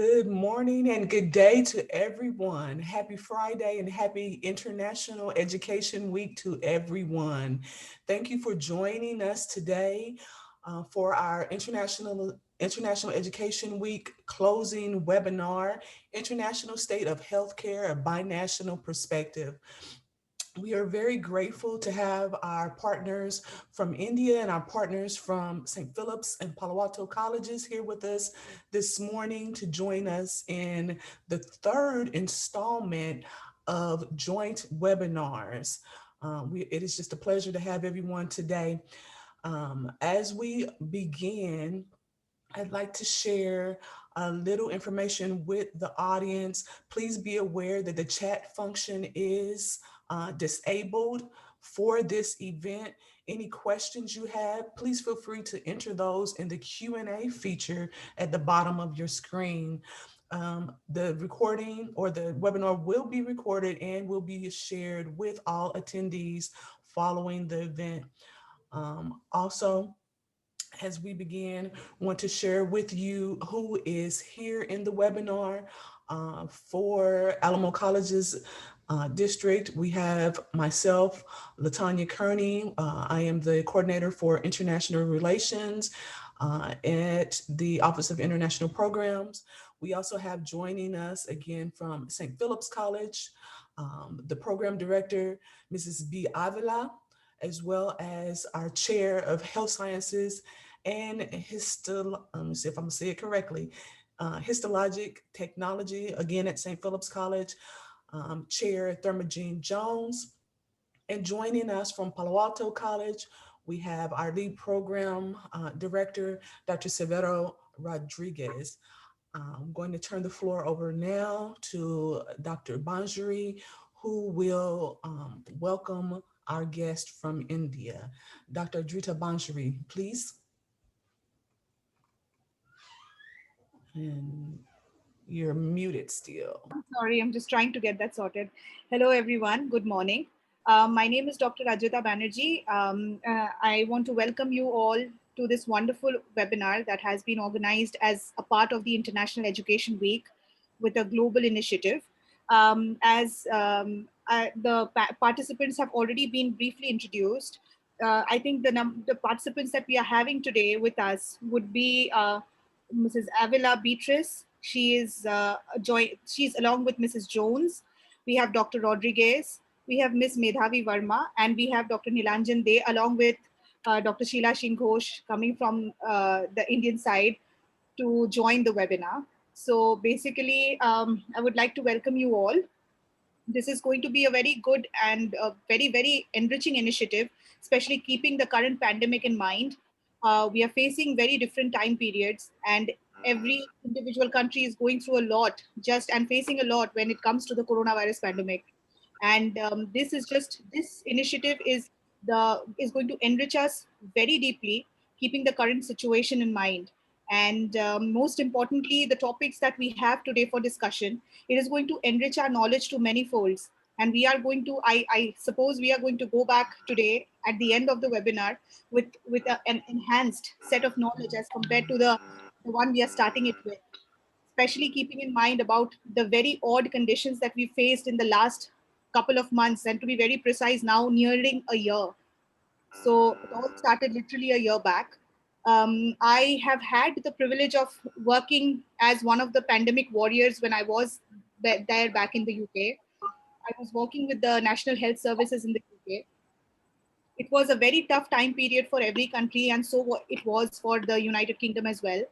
Good morning and good day to everyone. Happy Friday and happy International Education Week to everyone. Thank you for joining us today for our International Education Week closing webinar, International State of Healthcare, a Binational Perspective. We are very grateful to have our partners from India and our partners from St. Philip's and Palo Alto Colleges here with us this morning to join us in the third installment of joint webinars. It is just a pleasure to have everyone today. As we begin, I'd like to share a little information with the audience. Please be aware that the chat function is disabled for this event. Any questions you have, please feel free to enter those in the Q&A feature at the bottom of your screen. The recording or the webinar will be recorded and will be shared with all attendees following the event. Also, as we begin, want to share with you who is here in the webinar for Alamo Colleges District. We have myself, Latanya Kearney. I am the coordinator for international relations at the Office of International Programs. We also have joining us again from St. Philip's College, the program director, Mrs. B. Avila, as well as our chair of health sciences and let me see if I'm gonna say it correctly, histologic technology, again at St. Philip's College, Chair Thermogene Jones. And joining us from Palo Alto College, we have our lead program director, Dr. Severo Rodriguez. I'm going to turn the floor over now to Dr. Banjari, who will welcome our guest from India. Dr. Drita Banjari, please. And you're muted still. Sorry, I'm just trying to get that sorted. Hello, everyone. Good morning. My name is Dr. Ajita Banerjee. I want to welcome you all to this wonderful webinar that has been organized as a part of the International Education Week with a global initiative. The participants have already been briefly introduced, I think the participants that we are having today with us would be Mrs. Avila Beatrice. She's along with Mrs. Jones. We have Dr. Rodriguez. We have Ms. Medhavi Verma, and we have Dr. Nilanjan De, along with Dr. Sheila Singh-Ghosh coming from the Indian side to join the webinar. So basically, I would like to welcome you all. This is going to be a very good and very, very enriching initiative, especially keeping the current pandemic in mind. We are facing very different time periods, and every individual country is going through a lot and facing a lot when it comes to the coronavirus pandemic. And this initiative is going to enrich us very deeply, keeping the current situation in mind. And most importantly, the topics that we have today for discussion, it is going to enrich our knowledge to many folds. And we are going to, I suppose we are going to go back today at the end of the webinar with an enhanced set of knowledge as compared to the one we are starting it with, especially keeping in mind about the very odd conditions that we faced in the last couple of months, and to be very precise, now nearing a year. So it all started literally a year back. I have had the privilege of working as one of the pandemic warriors when I was there back in the UK. I was working with the National Health Services in the UK. It was a very tough time period for every country, and so it was for the United Kingdom as well.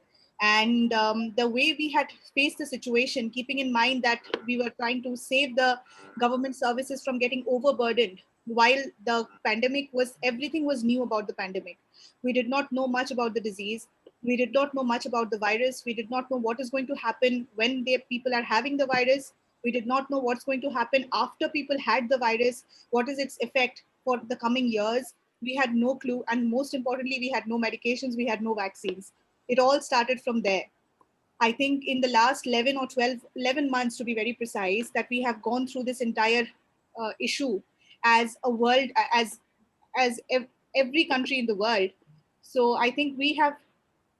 And the way we had faced the situation, keeping in mind that we were trying to save the government services from getting overburdened while the pandemic was, everything was new about the pandemic. We did not know much about the disease. We did not know much about the virus. We did not know what is going to happen when people are having the virus. We did not know what's going to happen after people had the virus. What is its effect for the coming years? We had no clue. And most importantly, we had no medications. We had no vaccines. It all started from there. I think in the last 11 or 11 months, to be very precise, that we have gone through this entire issue as a world, as every country in the world. So I think we have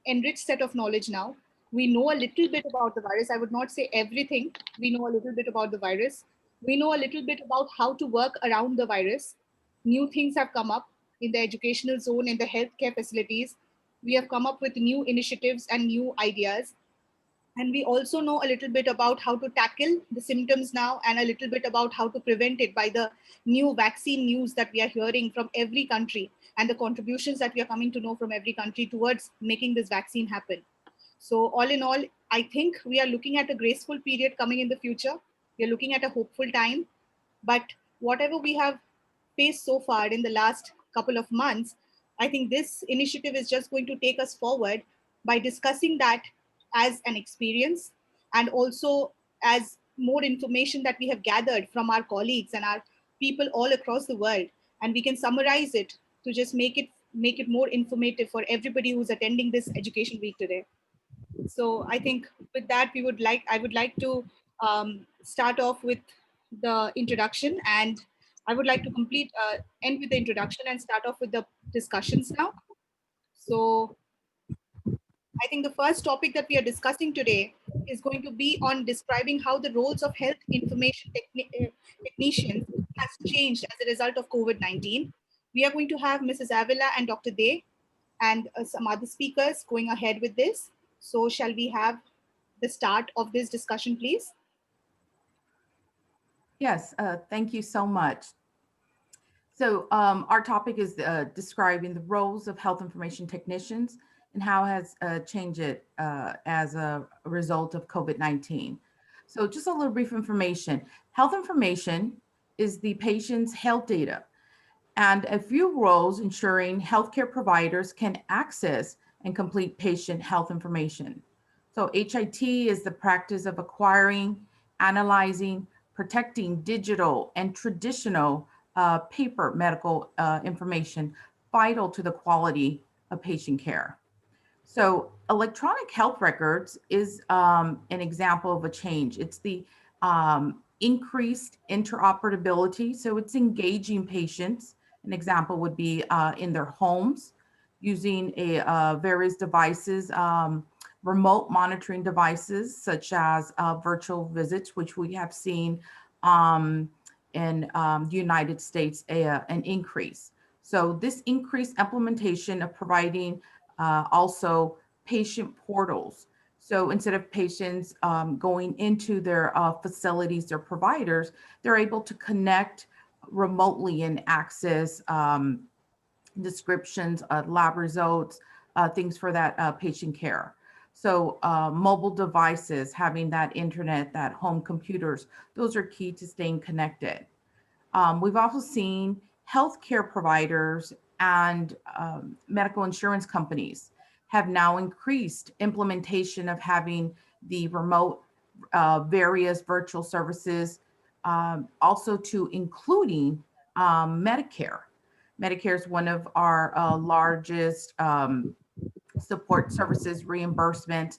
enriched set of knowledge now. We know a little bit about the virus. I would not say everything. We know a little bit about the virus. We know a little bit about how to work around the virus. New things have come up in the educational zone, in the healthcare facilities. We have come up with new initiatives and new ideas. And we also know a little bit about how to tackle the symptoms now, and a little bit about how to prevent it by the new vaccine news that we are hearing from every country, and the contributions that we are coming to know from every country towards making this vaccine happen. So, all in all, I think we are looking at a graceful period coming in the future. We are looking at a hopeful time. But whatever we have faced so far in the last couple of months, I think this initiative is just going to take us forward by discussing that as an experience, and also as more information that we have gathered from our colleagues and our people all across the world, and we can summarize it to just make it more informative for everybody who's attending this education week today. So I think with that, I would like to start off with the introduction, and I would like to end with the introduction and start off with the discussions now. So I think the first topic that we are discussing today is going to be on describing how the roles of health information technicians has changed as a result of COVID-19. We are going to have Mrs. Avila and Dr. Day and some other speakers going ahead with this. So shall we have the start of this discussion, please? Yes, thank you so much. So our topic is describing the roles of health information technicians and how has changed it as a result of COVID-19. So just a little brief information. Health information is the patient's health data and a few roles ensuring healthcare providers can access and complete patient health information. So HIT is the practice of acquiring, analyzing, protecting digital and traditional paper medical information vital to the quality of patient care. So electronic health records is an example of a change. It's the increased interoperability. So it's engaging patients. An example would be in their homes using various devices, remote monitoring devices such as virtual visits, which we have seen in the United States an increase. So this increased implementation of providing also patient portals. So instead of patients going into their facilities, their providers, they're able to connect remotely and access descriptions, lab results, things for that patient care. So mobile devices, having that internet, that home computers, those are key to staying connected. We've also seen healthcare providers and medical insurance companies have now increased implementation of having the remote various virtual services, also to including Medicare. Medicare is one of our largest support services reimbursement.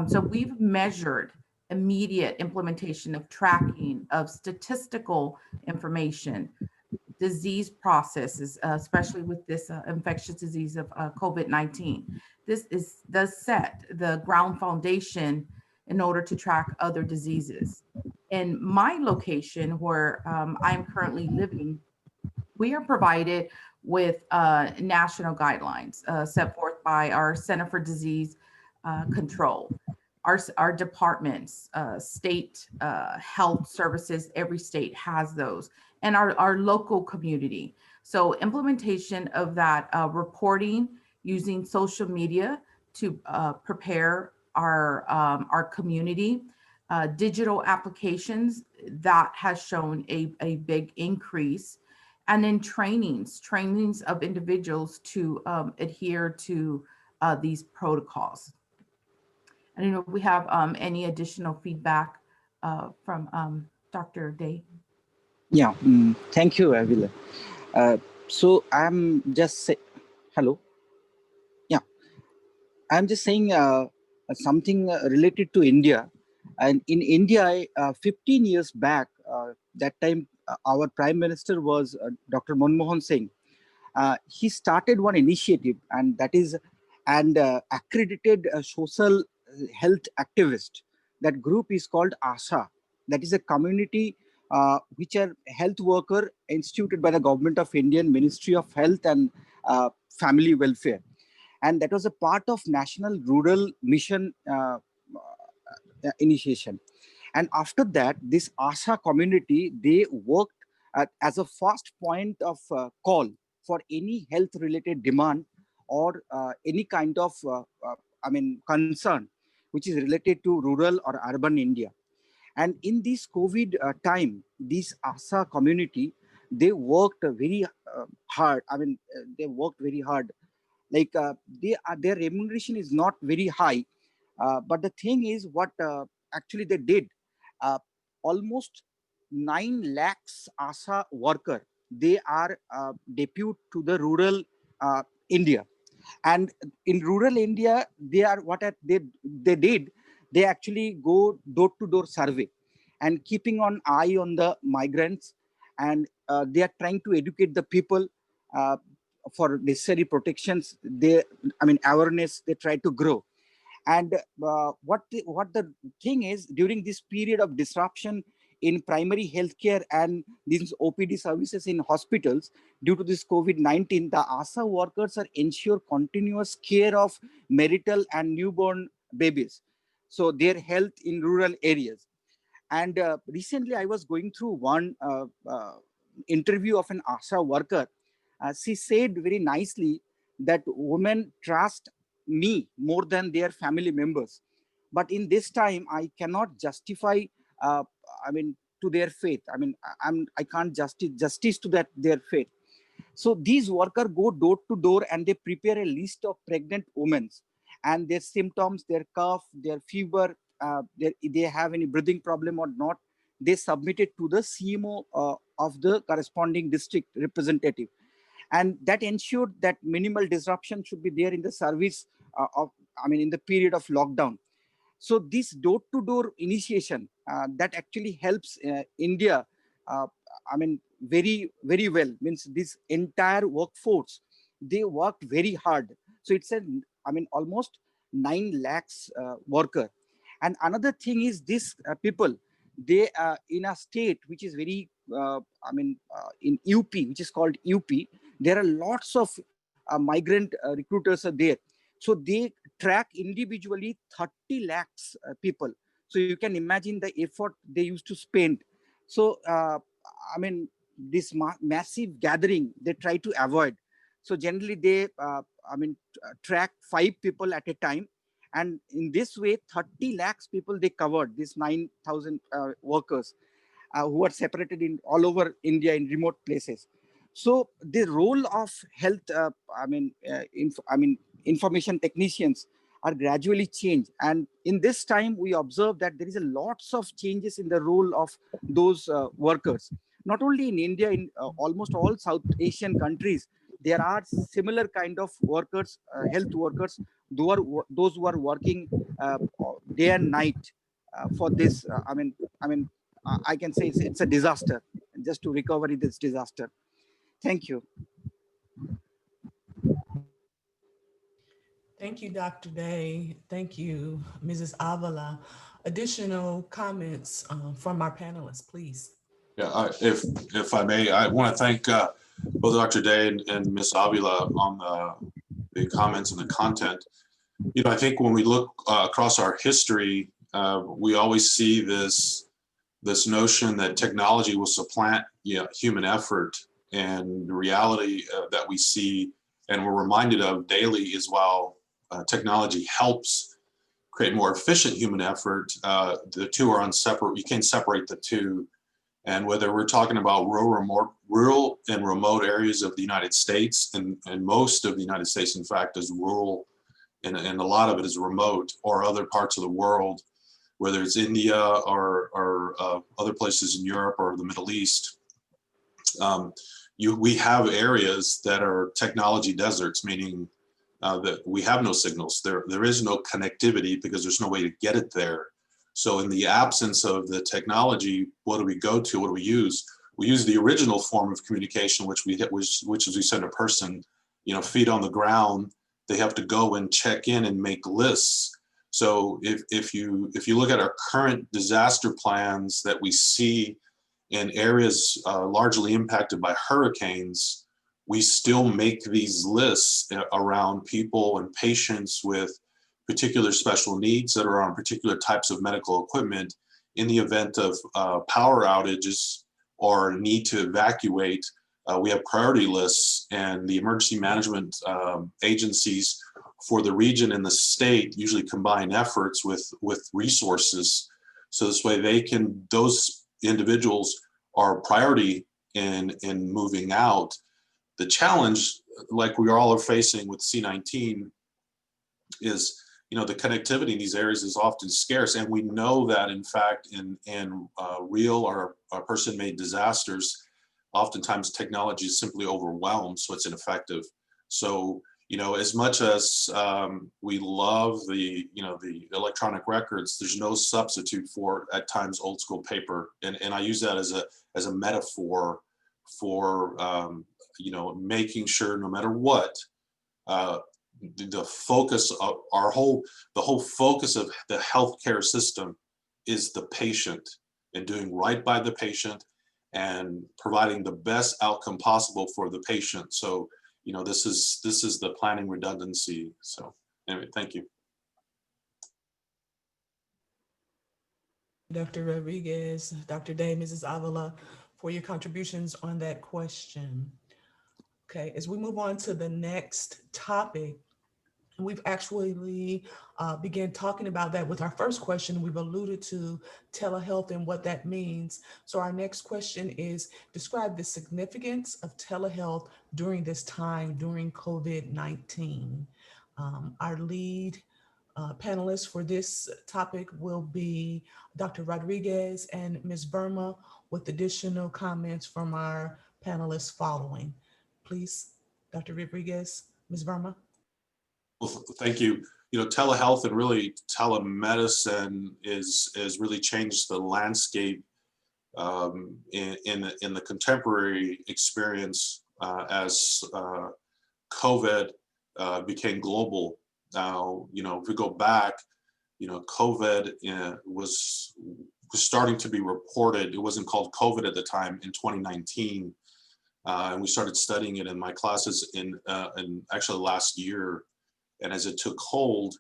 So we've measured immediate implementation of tracking of statistical information, disease processes, especially with this infectious disease of COVID-19. Does set the ground foundation in order to track other diseases. In my location where I'm currently living, we are provided with national guidelines set forth by our Center for Disease Control. Our departments, state health services, every state has those, and our local community. So implementation of that reporting using social media to prepare our community, digital applications, that has shown a big increase. And then trainings of individuals to adhere to these protocols. I don't know if we have any additional feedback from Dr. Day. Yeah, thank you, Avila. So I'm just hello. Yeah, I'm just saying something related to India. And in India, 15 years back, that time our Prime Minister was Dr. Manmohan Singh. He started one initiative, and that is accredited social health activist. That group is called ASHA. That is a community which are health worker instituted by the government of Indian Ministry of Health and Family Welfare. And that was a part of National Rural Mission initiation. And after that, this ASHA community, they worked as a first point of call for any health related demand or any kind of concern which is related to rural or urban India. And in this COVID time, this ASA community, they worked very hard. They worked very hard. Like their remuneration is not very high, but the thing is, what actually they did, uh, almost 9 lakhs ASA worker, they are depute to the rural India. And in rural India, they are they did, they actually go door to door survey and keeping an eye on the migrants, and they are trying to educate the people uh, for necessary protections. Awareness they try to grow. And what the thing is, during this period of disruption in primary healthcare and these OPD services in hospitals due to this COVID-19, the ASA workers are ensure continuous care of marital and newborn babies, so their health in rural areas. And recently I was going through one interview of an ASA worker. She said very nicely that women trust me more than their family members. But in this time, I cannot justify, uh, to their faith. I can't justice to their faith. So these workers go door to door and they prepare a list of pregnant women and their symptoms, their cough, their fever, they have any breathing problem or not. They submit it to the CMO of the corresponding district representative. And that ensured that minimal disruption should be there in the service in the period of lockdown. So this door-to-door initiation that actually helps India, uh, very, very well. Means this entire workforce, they worked very hard. So it's almost 9 lakhs worker. And another thing is this people, they in a state which is very, in UP, which is called UP, there are lots of migrant recruiters are there. So they track individually 30 lakhs people. So you can imagine the effort they used to spend. So, this massive gathering, they try to avoid. So generally they, track 5 people at a time. And in this way, 30 lakhs people they covered, these 9,000 workers who are separated in all over India in remote places. So the role of health, information technicians are gradually changed. And in this time, we observe that there is a lots of changes in the role of those workers. Not only in India, in almost all South Asian countries, there are similar kind of workers, health workers, those who are working day and night for this. I can say it's a disaster. Just to recover this disaster. Thank you. Thank you, Dr. Day. Thank you, Mrs. Avila. Additional comments from our panelists, please. Yeah, if I may, I want to thank both Dr. Day and Ms. Avila on the comments and the content. You know, I think when we look across our history, we always see this notion that technology will supplant human effort, and the reality that we see and we're reminded of daily is while technology helps create more efficient human effort, the two are inseparable. You can't separate the two. And whether we're talking about rural and remote areas of the United States, and most of the United States, in fact, is rural, and a lot of it is remote, or other parts of the world, whether it's India or other places in Europe or the Middle East, we have areas that are technology deserts, meaning that we have no signals. There is no connectivity because there's no way to get it there. So in the absence of the technology, what do we go to? What do we use? We use the original form of communication, which is we send a person, feet on the ground. They have to go and check in and make lists. So if you look at our current disaster plans that we see in areas largely impacted by hurricanes, we still make these lists around people and patients with particular special needs that are on particular types of medical equipment in the event of power outages or need to evacuate. We have priority lists, and the emergency management agencies for the region and the state usually combine efforts with resources. So this way those individuals are priority in moving out. The challenge, like we all are facing with C-19, is the connectivity in these areas is often scarce, and we know that in fact in real or person-made disasters, oftentimes technology is simply overwhelmed, so it's ineffective. So as much as we love the electronic records, there's no substitute for at times old school paper, and I use that as a metaphor for making sure no matter what. The focus of the whole focus of the healthcare system is the patient and doing right by the patient and providing the best outcome possible for the patient. So, this is the planning redundancy. So anyway, thank you. Dr. Rodriguez, Dr. Day, Mrs. Avila, for your contributions on that question. Okay, as we move on to the next topic, we've actually began talking about that with our first question. We've alluded to telehealth and what that means. So our next question is, describe the significance of telehealth during this time, during COVID-19. Our lead panelists for this topic will be Dr. Rodriguez and Ms. Verma, with additional comments from our panelists following. Please, Dr. Rodriguez, Ms. Verma. Well, thank you. Telehealth and really telemedicine is really changed the landscape in the contemporary experience as COVID became global. Now, if we go back, COVID was starting to be reported. It wasn't called COVID at the time in 2019, and we started studying it in my classes in actually last year. And as it took hold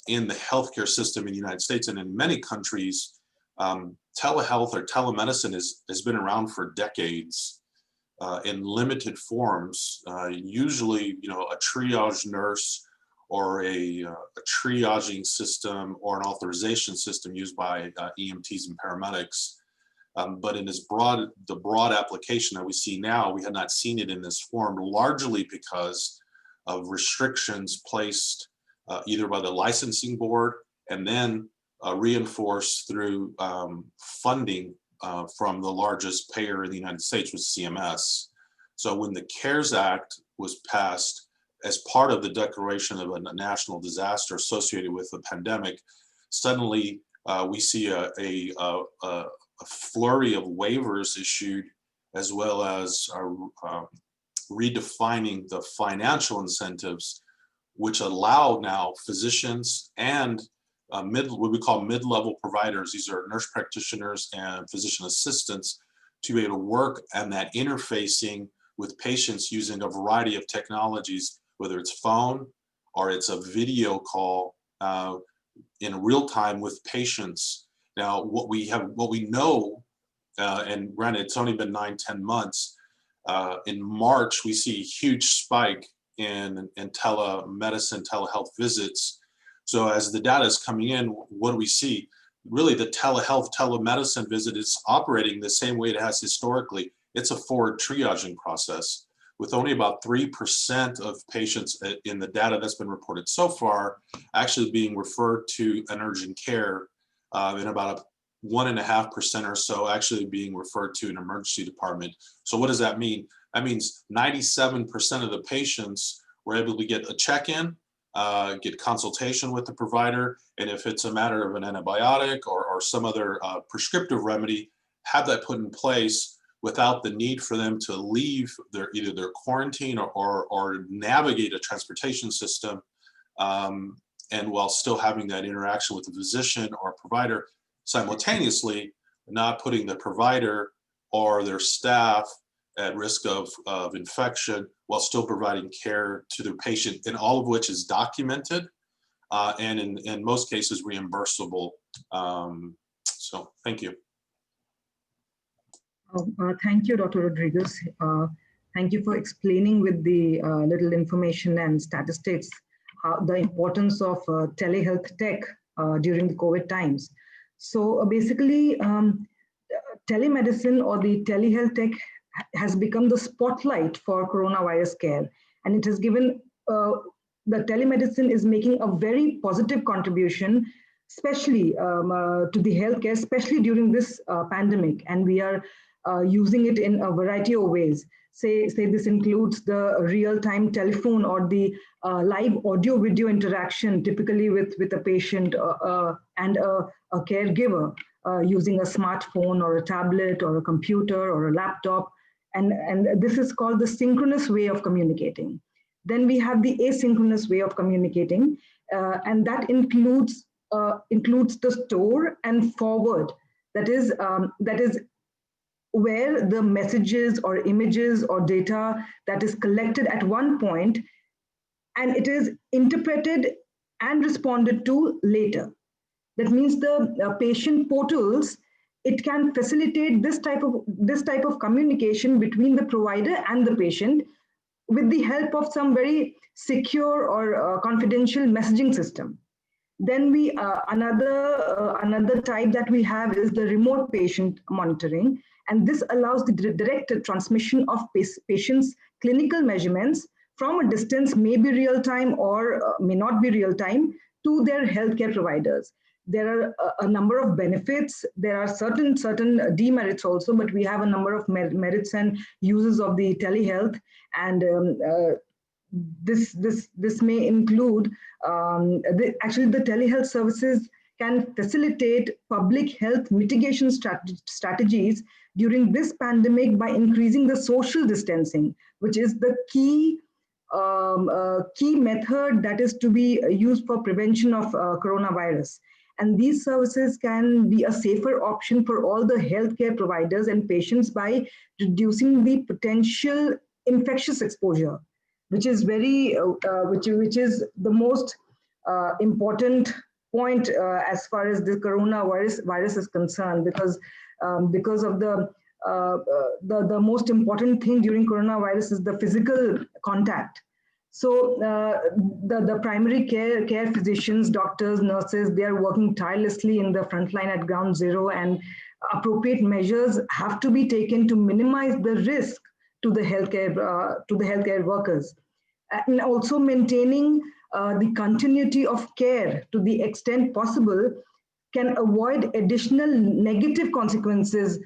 in the healthcare system in the United States and in many countries, telehealth or telemedicine has been around for decades in limited forms. Usually, a triage nurse or a triaging system or an authorization system used by EMTs and paramedics. But in the broad application that we see now, we had not seen it in this form, largely because of restrictions placed either by the licensing board and then reinforced through funding from the largest payer in the United States, was CMS. So when the CARES Act was passed as part of the declaration of a national disaster associated with the pandemic, suddenly we see a flurry of waivers issued, as well as redefining the financial incentives, which allow now physicians and what we call mid-level providers, these are nurse practitioners and physician assistants, to be able to work on that interfacing with patients using a variety of technologies, whether it's phone or it's a video call in real time with patients. Now, what we know, and granted, it's only been 9-10 months, in March, we see a huge spike in telemedicine, telehealth visits. So as the data is coming in, what do we see? Really, the telehealth, telemedicine visit is operating the same way it has historically. It's a forward triaging process, with only about 3% of patients in the data that's been reported so far actually being referred to an urgent care, and about 1.5% or so actually being referred to an emergency department. So what does that mean? That means 97% of the patients were able to get a check-in, get consultation with the provider, and if it's a matter of an antibiotic or some other prescriptive remedy, have that put in place without the need for them to leave either their quarantine or navigate a transportation system and while still having that interaction with the physician or provider, simultaneously not putting the provider or their staff at risk of infection while still providing care to the patient, and all of which is documented and in most cases reimbursable. So thank you. Thank you, Dr. Rodriguez. Thank you for explaining with the little information and statistics the importance of telehealth tech during the COVID times. So basically, telemedicine or the telehealth tech has become the spotlight for coronavirus care, and it has given the telemedicine is making a very positive contribution, especially to the healthcare, especially during this pandemic, and we are using it in a variety of ways. Say this includes the real-time telephone or the live audio-video interaction, typically with a patient and a caregiver using a smartphone or a tablet or a computer or a laptop. And this is called the synchronous way of communicating. Then we have the asynchronous way of communicating, and that includes the store and forward. That is where the messages or images or data that is collected at one point, and it is interpreted and responded to later. That means the patient portals, it can facilitate this type of communication between the provider and the patient with the help of some very secure or confidential messaging system. Then we another type that we have is the remote patient monitoring, and this allows the direct transmission of patients' clinical measurements from a distance, may be real time or may not be real time, to their healthcare providers. There are a number of benefits. There are certain demerits also, but we have a number of merits and uses of the telehealth, and this may include actually the telehealth services can facilitate public health mitigation strategies during this pandemic by increasing the social distancing, which is the key method that is to be used for prevention of coronavirus. And these services can be a safer option for all the healthcare providers and patients by reducing the potential infectious exposure, which is which is the most important point as far as the coronavirus is concerned, because of the most important thing during coronavirus is the physical contact. So the primary care physicians, doctors, nurses, they are working tirelessly in the front line at ground zero, and appropriate measures have to be taken to minimize the risk to the healthcare workers, and also maintaining the continuity of care to the extent possible can avoid additional negative consequences,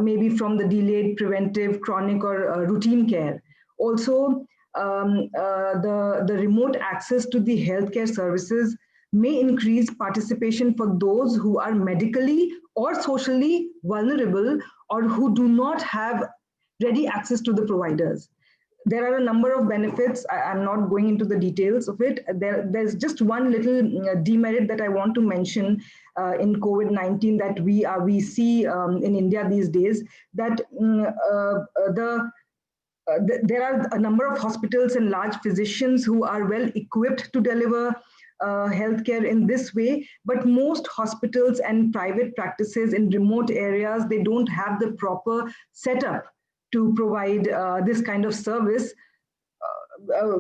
maybe from the delayed preventive, chronic, or routine care. Also, the remote access to the healthcare services may increase participation for those who are medically or socially vulnerable or who do not have ready access to the providers. There are a number of benefits. I'm not going into the details of it. There's just one little demerit that I want to mention in COVID-19 that we see in India these days, that there are a number of hospitals and large physicians who are well equipped to deliver healthcare in this way, but most hospitals and private practices in remote areas, they don't have the proper setup to provide this kind of service.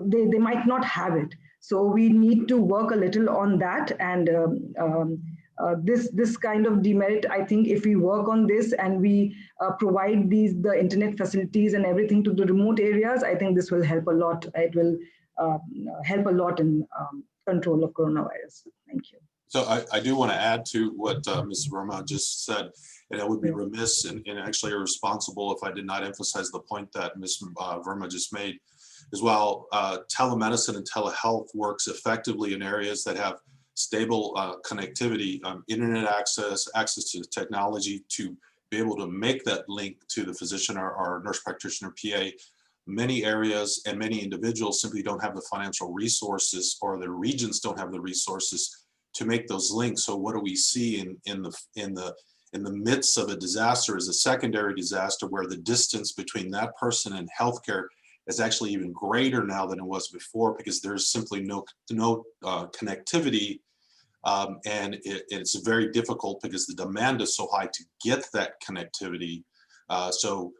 They might not have it. So we need to work a little on that, and this kind of demerit, I think if we work on this and we provide the internet facilities and everything to the remote areas, I think this will help a lot. It will help a lot in control of coronavirus. Thank you. So I do want to add to what Ms. Verma just said, and I would be remiss and actually irresponsible if I did not emphasize the point that Ms. Verma just made as well. Telemedicine and telehealth works effectively in areas that have stable connectivity, internet access to technology to be able to make that link to the physician or nurse practitioner PA many areas and many individuals simply don't have the financial resources, or their regions don't have the resources to make those links. So what do we see in the midst of a disaster is a secondary disaster where the distance between that person and healthcare is actually even greater now than it was before, because there's simply no connectivity, and it's very difficult because the demand is so high to get that connectivity. So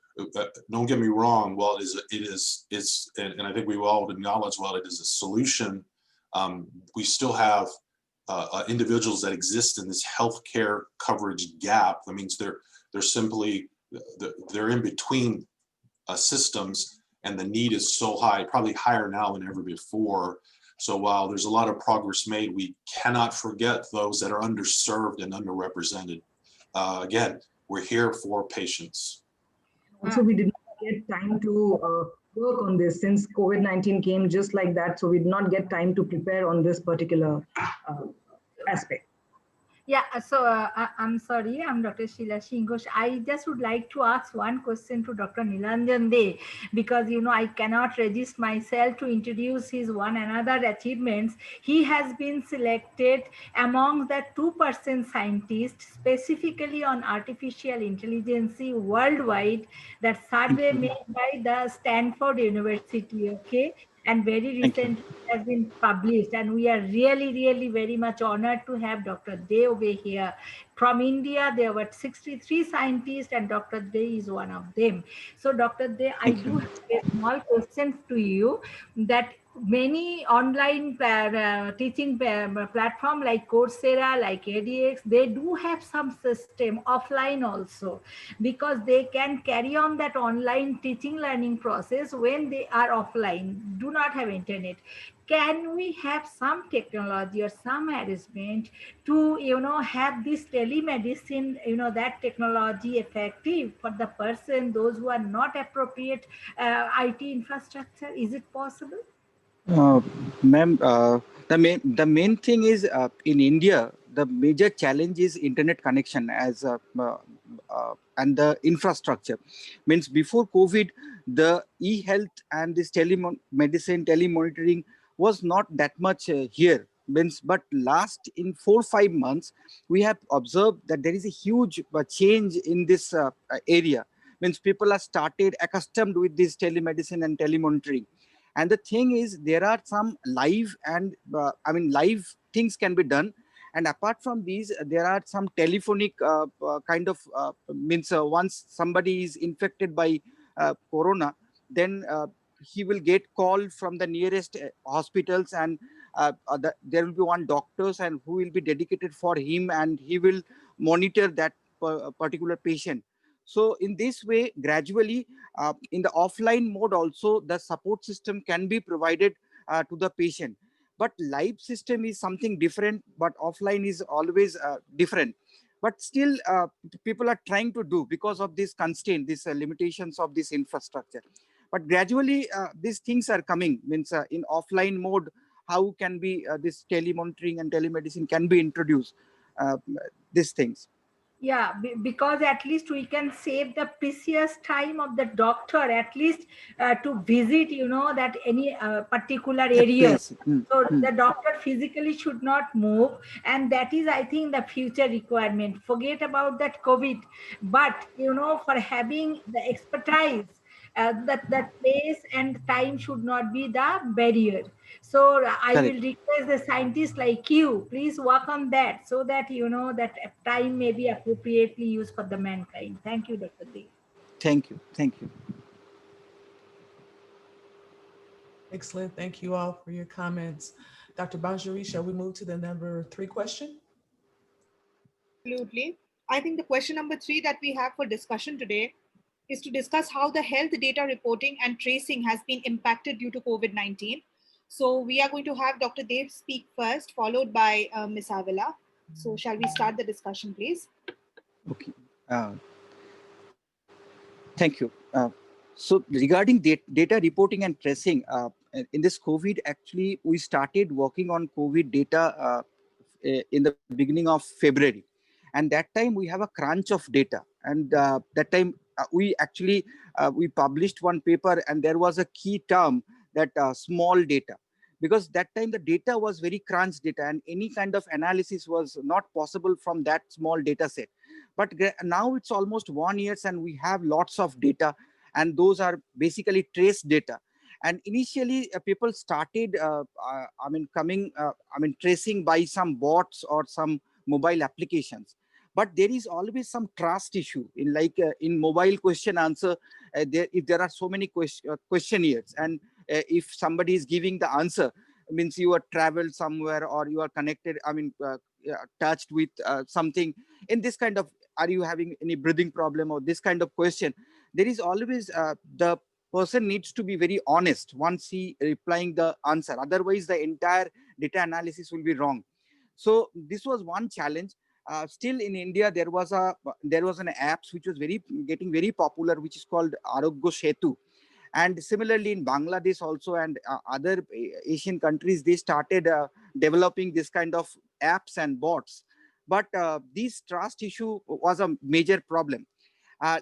don't get me wrong, while and I think we all acknowledge, while it is a solution, we still have individuals that exist in this healthcare coverage gap. That means they're simply they're in between systems, and the need is so high, probably higher now than ever before. So while there's a lot of progress made, we cannot forget those that are underserved and underrepresented. Again, we're here for patients. Also, we did not get time to work on this since COVID-19 came just like that. So we did not get time to prepare on this particular aspect. Yeah, so I'm sorry, I'm Dr. Sheila Singhosh. I just would like to ask one question to Dr. Nilanjan De, because, you know, I cannot resist myself to introduce his one another achievements. He has been selected among the 2% scientists specifically on artificial intelligence worldwide, that survey made by the Stanford University, okay? And very recently has been published, and we are really very much honored to have Dr. De over here. From India, there were 63 scientists, and Dr. De is one of them. So Dr. De, I do have a small question to you, that many online teaching platform like Coursera, like edX, they do have some system offline also, because they can carry on that online teaching learning process when they are offline, do not have internet. Can we have some technology or some arrangement to, you know, have this telemedicine, you know, that technology effective for the person, those who are not appropriate IT infrastructure? Is it possible? Ma'am, the main thing is in India, the major challenge is internet connection and the infrastructure. Means before COVID, the e-health and this telemedicine, telemonitoring was not that much here. Means, but last in 4-5 months, we have observed that there is a huge change in this area. Means people are started accustomed with this telemedicine and telemonitoring. And the thing is, there are some live and live things can be done. And apart from these, there are some telephonic kind of means once somebody is infected by corona, then he will get call from the nearest hospitals, and there will be one doctors and who will be dedicated for him, and he will monitor that particular patient. So in this way, gradually, in the offline mode also, the support system can be provided to the patient. But live system is something different, but offline is always different. But still, people are trying to do because of this constraint, these limitations of this infrastructure. But gradually, these things are coming. Means in offline mode, how can be this telemonitoring and telemedicine can be introduced? These things. Yeah, because at least we can save the precious time of the doctor, at least to visit, you know, that any particular area. So the doctor physically should not move, and that is, I think, the future requirement. Forget about that COVID, but, you know, for having the expertise, that place and time should not be the barrier. So I will request the scientists like you, please work on that, so that, you know, that time may be appropriately used for the mankind. Thank you, Dr. De. Thank you. Thank you. Excellent. Thank you all for your comments. Dr. Banjari, shall we move to the number 3 question? Absolutely. I think the question number 3 that we have for discussion today is to discuss how the health data reporting and tracing has been impacted due to COVID-19. So we are going to have Dr. Dev speak first, followed by Ms. Avila. So shall we start the discussion, please? Okay. Thank you. So regarding data reporting and tracing, in this COVID, actually, we started working on COVID data in the beginning of February. And that time we have a crunch of data. And that time we actually we published one paper, and there was a key term that small data, because that time the data was very crunched data, and any kind of analysis was not possible from that small data set. But now it's almost 1 year and we have lots of data, and those are basically trace data. And initially people started tracing by some bots or some mobile applications. But there is always some trust issue in, like in mobile question answer. If there are so many questionnaires, and if somebody is giving the answer, means you are traveled somewhere, or you are connected, touched with something in this kind of, are you having any breathing problem, or this kind of question, there is always the person needs to be very honest once he replying the answer, otherwise the entire data analysis will be wrong. So this was one challenge. Still in India, there was an apps which was getting very popular, which is called Arogya Setu. And similarly in Bangladesh also, and other Asian countries, they started developing this kind of apps and bots. But this trust issue was a major problem.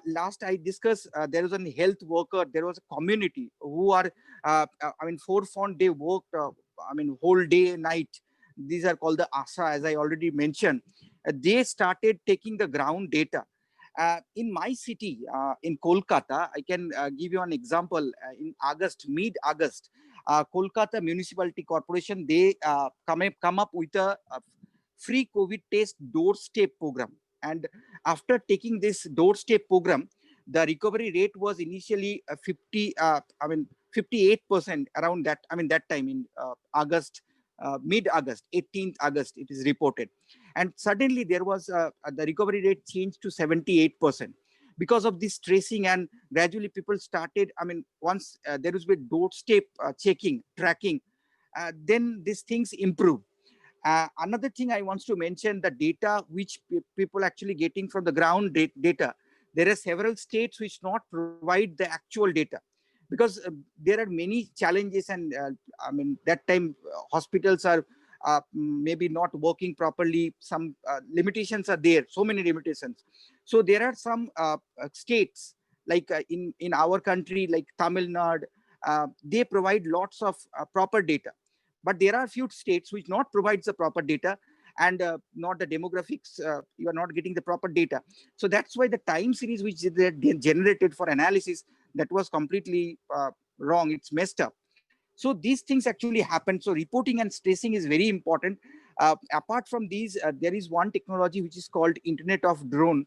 Last I discussed, there was a health worker, there was a community who are, forefront, they worked, whole day, night. These are called the ASA, as I already mentioned. They started taking the ground data. In my city, in Kolkata, I can give you an example. In mid-August, Kolkata Municipality Corporation, they come up with a free COVID test doorstep program. And after taking this doorstep program, the recovery rate was initially 58% around that. That time in August, mid-August, 18th August, it is reported. And suddenly there was the recovery rate changed to 78%. Because of this tracing, and gradually people started, once there was a doorstep checking, tracking, then these things improved. Another thing I want to mention, the data which people actually getting from the ground data. There are several states which not provide the actual data, because there are many challenges, and that time hospitals are maybe not working properly. Some limitations are there, so many limitations. So there are some states like in our country, like Tamil Nadu, they provide lots of proper data. But there are few states which not provides the proper data, and not the demographics, you are not getting the proper data. So that's why the time series which they generated for analysis, that was completely wrong, it's messed up. So these things actually happen. So reporting and tracing is very important. Apart from these, there is one technology which is called Internet of Drone,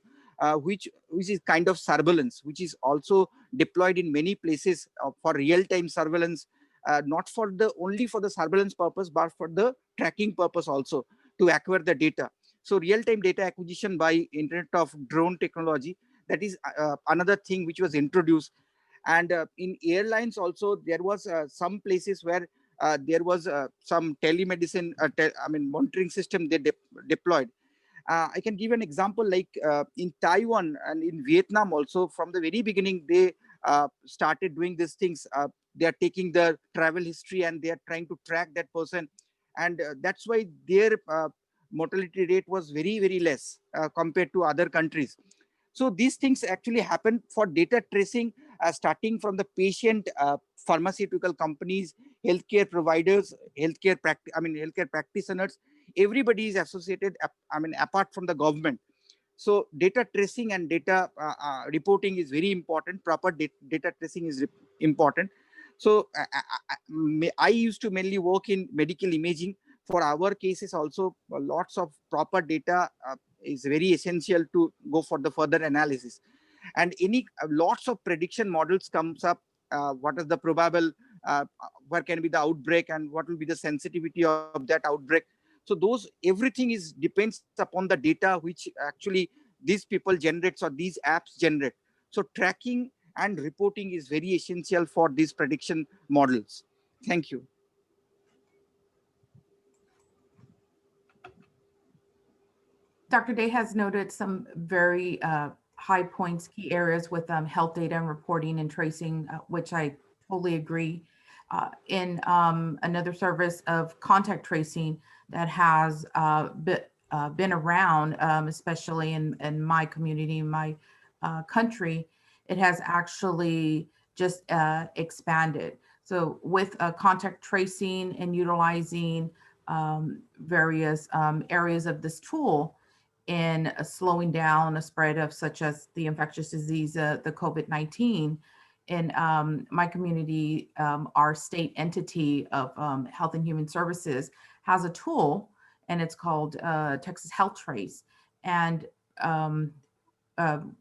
which is kind of surveillance, which is also deployed in many places for real-time surveillance, not for the only for the surveillance purpose, but for the tracking purpose also, to acquire the data. So real-time data acquisition by Internet of Drone technology, that is another thing which was introduced. And in airlines also, there was some places where there was some telemedicine, monitoring system they deployed. I can give an example, like in Taiwan and in Vietnam also, from the very beginning, they started doing these things. They are taking the travel history and they are trying to track that person. And that's why their mortality rate was very, very less compared to other countries. So these things actually happen for data tracing, starting from the patient, pharmaceutical companies, healthcare providers, healthcare practitioners. Everybody is associated, apart from the government. So data tracing and data reporting is very important. Proper data tracing is important. So I used to mainly work in medical imaging. For our cases also, lots of proper data is very essential to go for the further analysis. And lots of prediction models comes up. What is the probable, where can be the outbreak, and what will be the sensitivity of that outbreak. So those, everything depends upon the data which actually these people generates or these apps generate. So tracking and reporting is very essential for these prediction models. Thank you. Dr. Day has noted some very high points, key areas with health data and reporting and tracing, which I totally agree. In another service of contact tracing that has been around, especially in my community, in my country, it has actually just expanded. So with contact tracing and utilizing various areas of this tool in slowing down a spread of such as the infectious disease, the COVID-19, in my community, our state entity of Health and Human Services has a tool, and it's called Texas Health Trace. And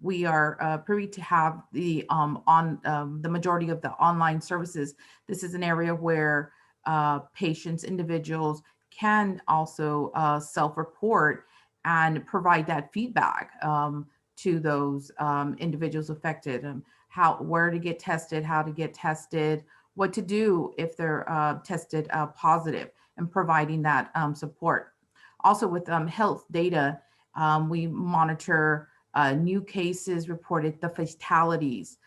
we are privy to have the the majority of the online services. This is an area where patients, individuals can also self-report and provide that feedback to those individuals affected. Where to get tested, how to get tested, what to do if they're tested positive, and providing that support. Also with health data, we monitor new cases reported, the fatalities,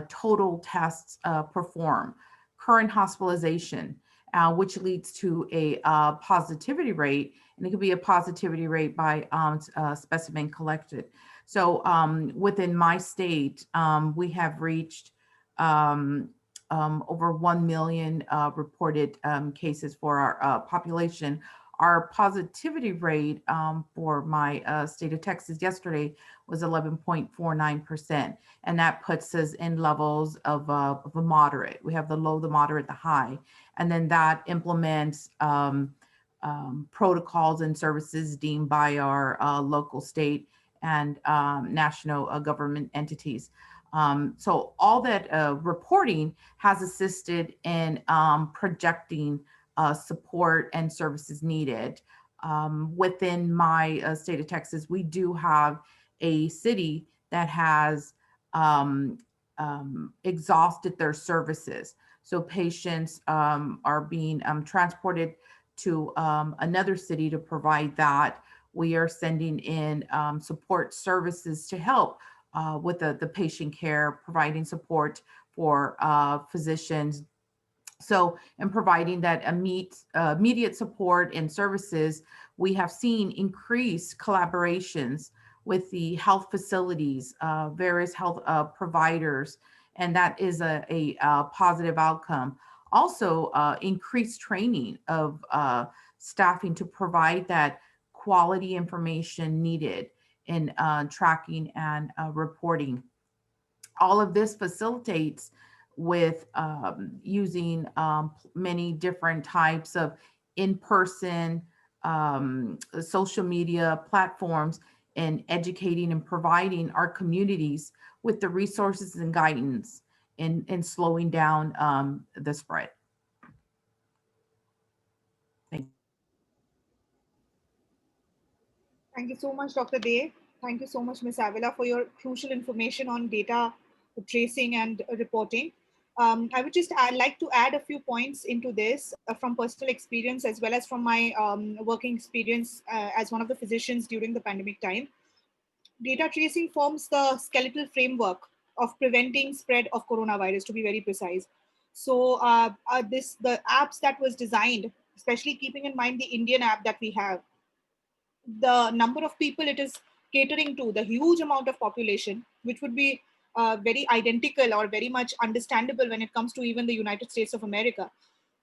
total tests performed, current hospitalization, which leads to a positivity rate, and it could be a positivity rate by specimen collected. So within my state, we have reached over 1 million reported cases for our population. Our positivity rate for my state of Texas yesterday was 11.49%. And that puts us in levels of a moderate. We have the low, the moderate, the high. And then that implements protocols and services deemed by our local, state, and national government entities. So all that reporting has assisted in projecting support and services needed. Within my state of Texas, we do have a city that has exhausted their services. So patients are being transported to another city to provide that. We are sending in support services to help with the patient care, providing support for physicians. So in providing that immediate support and services, we have seen increased collaborations with the health facilities, various health providers, and that is a positive outcome. Also, increased training of staffing to provide that quality information needed in tracking and reporting. All of this facilitates with using many different types of in-person social media platforms, and educating and providing our communities with the resources and guidance in slowing down the spread. Thank you so much, Dr. Day. Thank you so much, Ms. Avila, for your crucial information on data tracing and reporting. I would just like to add a few points into this from personal experience, as well as from my working experience as one of the physicians during the pandemic time. Data tracing forms the skeletal framework of preventing spread of coronavirus, to be very precise. So the apps that was designed, especially keeping in mind the Indian app that we have, the number of people it is catering to, the huge amount of population, which would be very identical or very much understandable when it comes to even the United States of America.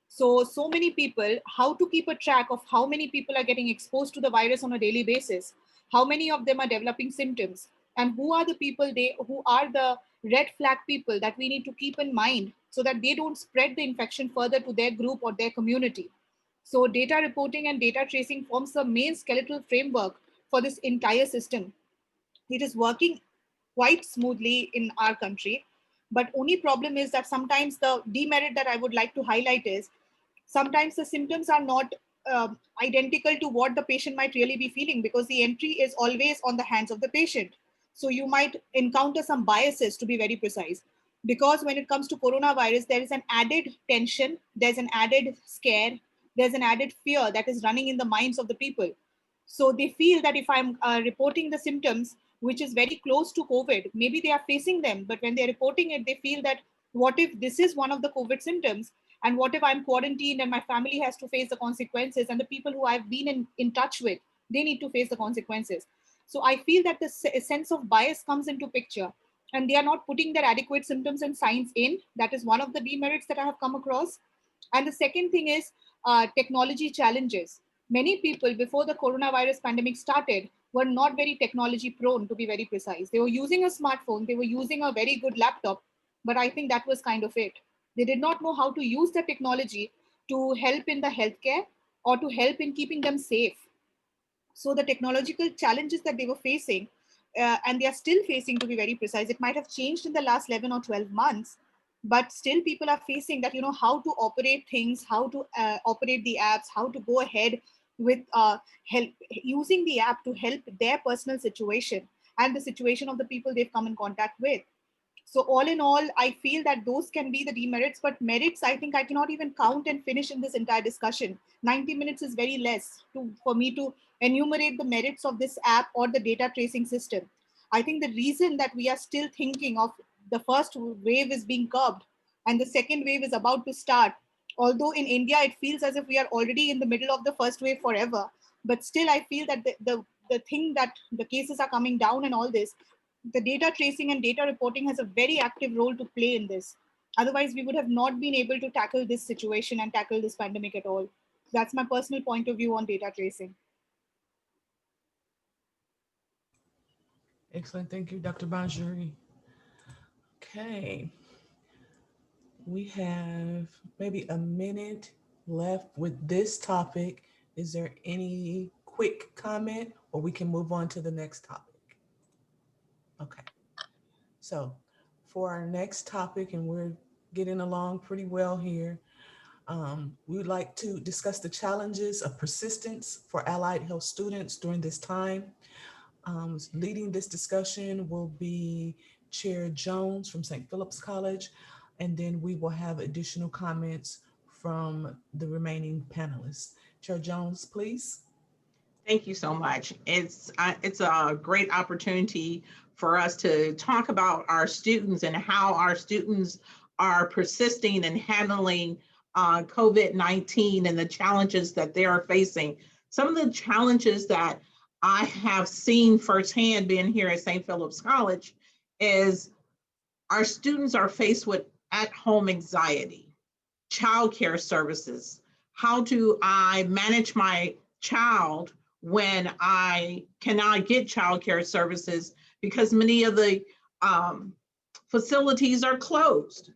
So many people, how to keep a track of how many people are getting exposed to the virus on a daily basis, how many of them are developing symptoms, and who are the people who are the red flag people that we need to keep in mind so that they don't spread the infection further to their group or their community. So data reporting and data tracing forms the main skeletal framework for this entire system. It is working quite smoothly in our country, but only problem is that sometimes the demerit that I would like to highlight is sometimes the symptoms are not identical to what the patient might really be feeling, because the entry is always on the hands of the patient. So you might encounter some biases, to be very precise, because when it comes to coronavirus, there is an added tension, there's an added scare, there's an added fear that is running in the minds of the people. So they feel that if I'm reporting the symptoms, which is very close to COVID, maybe they are facing them, but when they're reporting it, they feel that what if this is one of the COVID symptoms? And what if I'm quarantined and my family has to face the consequences, and the people who I've been in touch with, they need to face the consequences. So I feel that the sense of bias comes into picture. and they are not putting their adequate symptoms and signs in. That is one of the demerits that I have come across. And the second thing is technology challenges. Many people before the coronavirus pandemic started were not very technology prone, to be very precise. They were using a smartphone, they were using a very good laptop, but I think that was kind of it. They did not know how to use the technology to help in the healthcare or to help in keeping them safe. So the technological challenges that they were facing, and they are still facing, to be very precise, it might have changed in the last 11 or 12 months, but still people are facing that, how to operate things, how to operate the apps, how to go ahead with help using the app to help their personal situation and the situation of the people they've come in contact with. So all in all, I feel that those can be the demerits, but merits, I think I cannot even count and finish in this entire discussion. 90 minutes is very less for me to enumerate the merits of this app or the data tracing system. I think the reason that we are still thinking of the first wave is being curbed and the second wave is about to start, although in India it feels as if we are already in the middle of the first wave forever, but still I feel that the thing that the cases are coming down and all this, the data tracing and data reporting has a very active role to play in this. Otherwise, we would have not been able to tackle this situation and tackle this pandemic at all. That's my personal point of view on data tracing. Excellent. Thank you, Dr. Banjuri. Okay. We have maybe a minute left with this topic. Is there any quick comment or we can move on to the next topic? Okay. So for our next topic, and we're getting along pretty well here, we would like to discuss the challenges of persistence for allied health students during this time. Leading this discussion will be Chair Jones from St. Philip's College, and then we will have additional comments from the remaining panelists. Chair Jones, please. Thank you so much. It's a great opportunity for us to talk about our students and how our students are persisting and handling COVID-19 and the challenges that they are facing. Some of the challenges that I have seen firsthand being here at St. Philip's College is our students are faced with at-home anxiety, childcare services. How do I manage my child when I cannot get childcare services because many of the facilities are closed?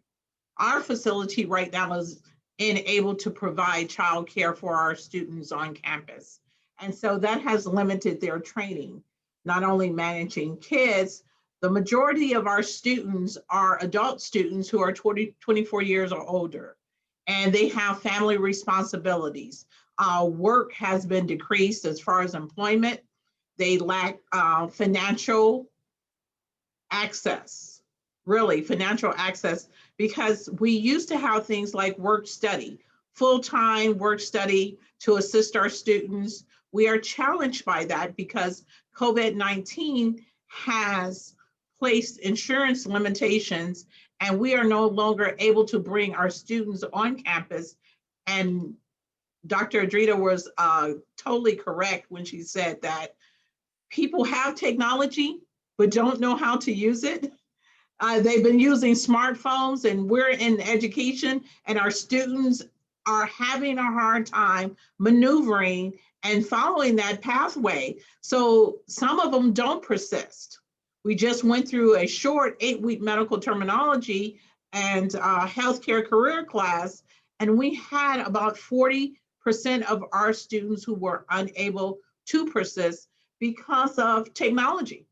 Our facility right now is unable to provide childcare for our students on campus. And so that has limited their training, not only managing kids. The majority of our students are adult students who are 24 years or older, and they have family responsibilities. Work has been decreased as far as employment. They lack financial access, really financial access, because we used to have things like work study, full-time work study to assist our students. We are challenged by that because COVID-19 has placed insurance limitations and we are no longer able to bring our students on campus. And Dr. Adrita was totally correct when she said that people have technology, but don't know how to use it. They've been using smartphones and we're in education and our students are having a hard time maneuvering and following that pathway. So some of them don't persist. We just went through a short 8-week medical terminology and healthcare career class, and we had about 40% of our students who were unable to persist because of technology.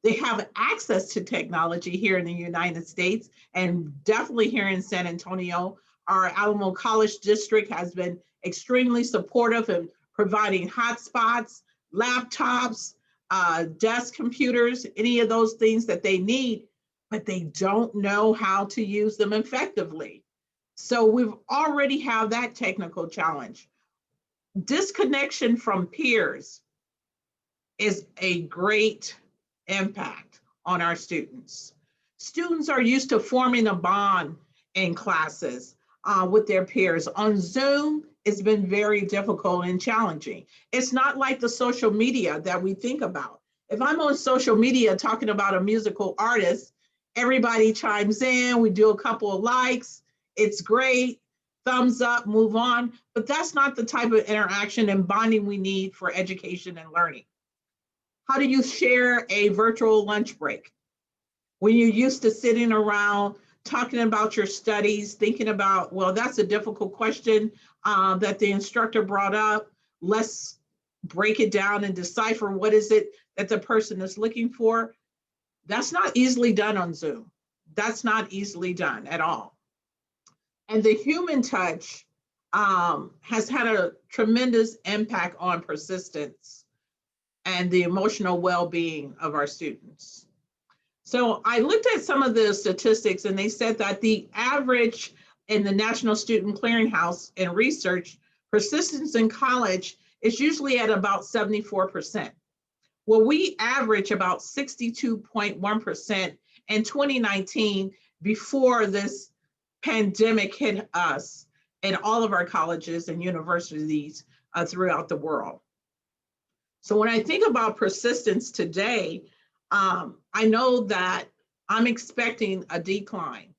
They have access to technology here in the United States and definitely here in San Antonio. Our Alamo College District has been extremely supportive in providing hotspots, laptops, desk computers, any of those things that they need, but they don't know how to use them effectively. So we've already have that technical challenge. Disconnection from peers is a great impact on our students. Students are used to forming a bond in classes with their peers. On Zoom, it's been very difficult and challenging. It's not like the social media that we think about. If I'm on social media talking about a musical artist, everybody chimes in, we do a couple of likes, it's great, thumbs up, move on. But that's not the type of interaction and bonding we need for education and learning. How do you share a virtual lunch break when you're used to sitting around talking about your studies, thinking about, well, that's a difficult question that the instructor brought up. Let's break it down and decipher what is it that the person is looking for. That's not easily done on Zoom. That's not easily done at all. And the human touch has had a tremendous impact on persistence and the emotional well-being of our students. So I looked at some of the statistics, and they said that the average in the National Student Clearinghouse in research, persistence in college is usually at about 74%. Well, we average about 62.1% in 2019 before this pandemic hit us in all of our colleges and universities throughout the world. So when I think about persistence today, I know that I'm expecting a decline.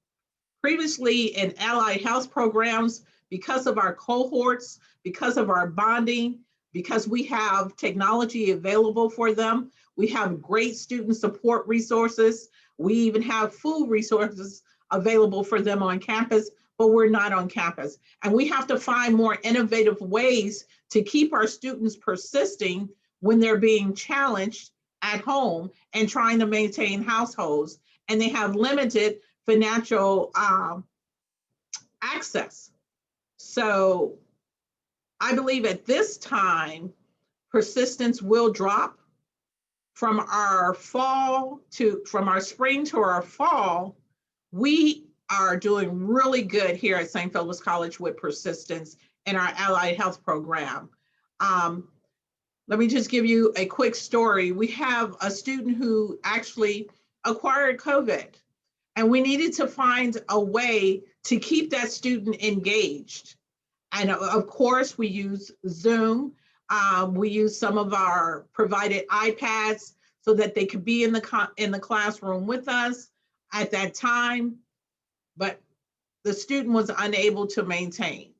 Previously in allied health programs, because of our cohorts, because of our bonding, because we have technology available for them, we have great student support resources, we even have food resources available for them on campus, but we're not on campus. And we have to find more innovative ways to keep our students persisting when they're being challenged at home and trying to maintain households, and they have limited financial access. So I believe at this time, persistence will drop from our spring to our fall. We are doing really good here at St. Philip's College with persistence in our allied health program. Let me just give you a quick story. We have a student who actually acquired COVID, and we needed to find a way to keep that student engaged. And of course, we use Zoom. We use some of our provided iPads so that they could be in the classroom with us at that time. But the student was unable to maintain,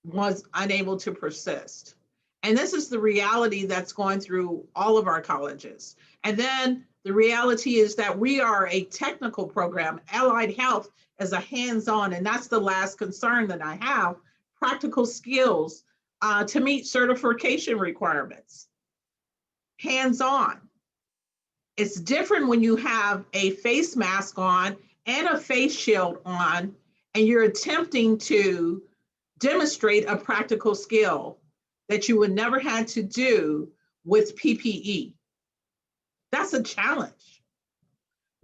was unable to persist. And this is the reality that's going through all of our colleges. And then the reality is that we are a technical program. Allied health is a hands-on, and that's the last concern that I have, practical skills to meet certification requirements. Hands-on. It's different when you have a face mask on and a face shield on, and you're attempting to demonstrate a practical skill that you would never had to do with PPE. That's a challenge.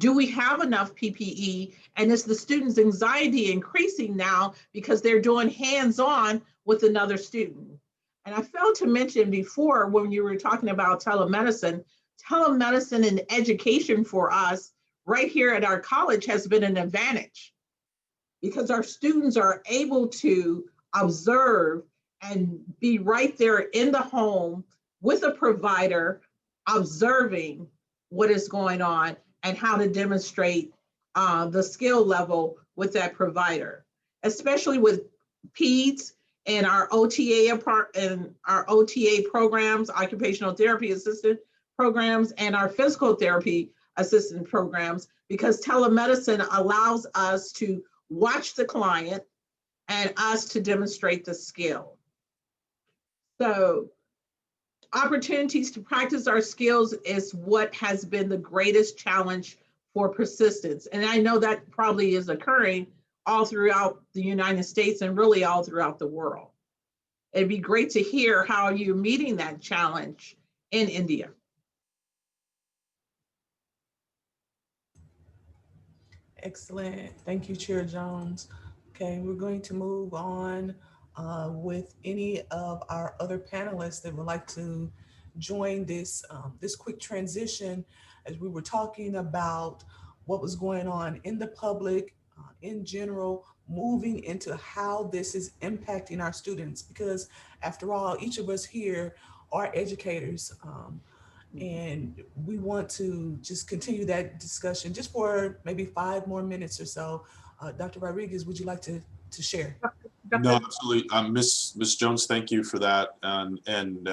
Do we have enough PPE? And is the students' anxiety increasing now because they're doing hands-on with another student? And I failed to mention before when you were talking about telemedicine and education for us right here at our college has been an advantage because our students are able to observe and be right there in the home with a provider, observing what is going on and how to demonstrate the skill level with that provider, especially with PEDS and our OTA programs, occupational therapy assistant programs, and our physical therapy assistant programs, because telemedicine allows us to watch the client and us to demonstrate the skill. So opportunities to practice our skills is what has been the greatest challenge for persistence. And I know that probably is occurring all throughout the United States and really all throughout the world. It'd be great to hear how you're meeting that challenge in India. Excellent. Thank you, Chair Jones. Okay, we're going to move on with any of our other panelists that would like to join this quick transition as we were talking about what was going on in the public in general, moving into how this is impacting our students. Because after all, each of us here are educators. And we want to just continue that discussion just for maybe 5 more minutes or so. Dr. Rodriguez, would you like to share? No, Dr. absolutely. Miss Jones, thank you for that. And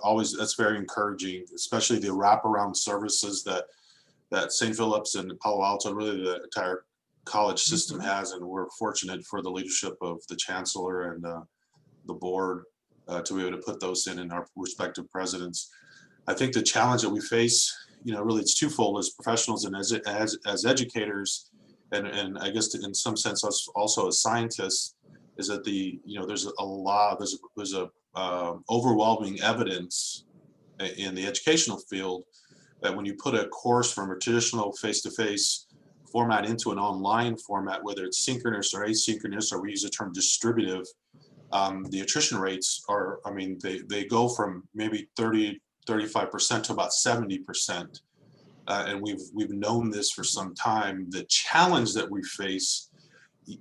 always that's very encouraging, especially the wraparound services that St. Philip's and Palo Alto, really the entire college system has. And we're fortunate for the leadership of the chancellor and the board to be able to put those in our respective presidents. I think the challenge that we face, really it's twofold as professionals and as educators, and I guess in some sense us also as scientists, is that there's overwhelming evidence in the educational field that when you put a course from a traditional face-to-face format into an online format, whether it's synchronous or asynchronous, or we use the term distributive, the attrition rates are, they go from maybe 35% to about 70%. And we've known this for some time. The challenge that we face,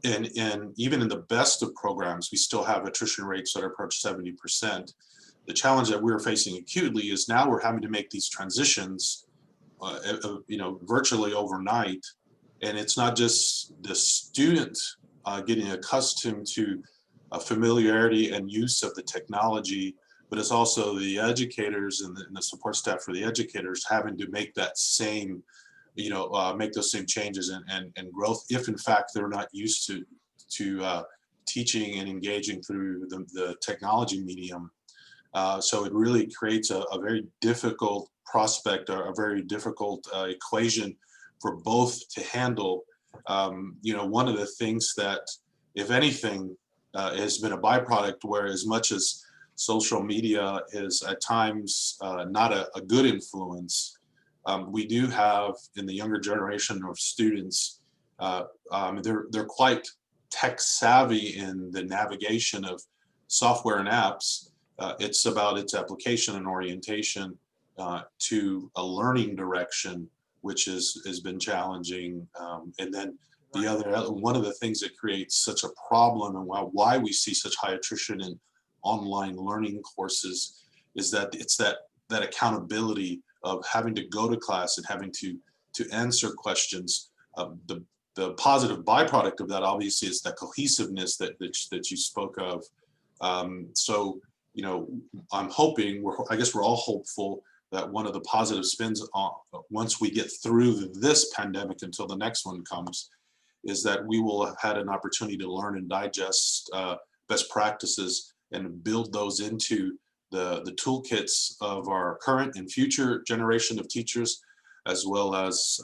and even in the best of programs, we still have attrition rates that approach 70%. The challenge that we're facing acutely is now we're having to make these transitions, virtually overnight. And it's not just the student getting accustomed to familiarity and use of the technology, but it's also the educators and the support staff for the educators having to make that same, make those same changes and growth, if in fact they're not used to teaching and engaging through the technology medium. So it really creates a very difficult prospect, or a very difficult equation for both to handle. One of the things that, if anything, has been a byproduct, where as much as social media is at times not a good influence, we do have in the younger generation of students, they're quite tech savvy in the navigation of software and apps. It's about its application and orientation to a learning direction, which has been challenging. And then one of the things that creates such a problem, and why we see such high attrition in online learning courses, is that it's that accountability of having to go to class and having to answer questions. The positive byproduct of that obviously is that cohesiveness that you spoke of. So I'm hoping, I guess we're all hopeful that one of the positive spins once we get through this pandemic until the next one comes, is that we will have had an opportunity to learn and digest best practices and build those into the toolkits of our current and future generation of teachers, as well as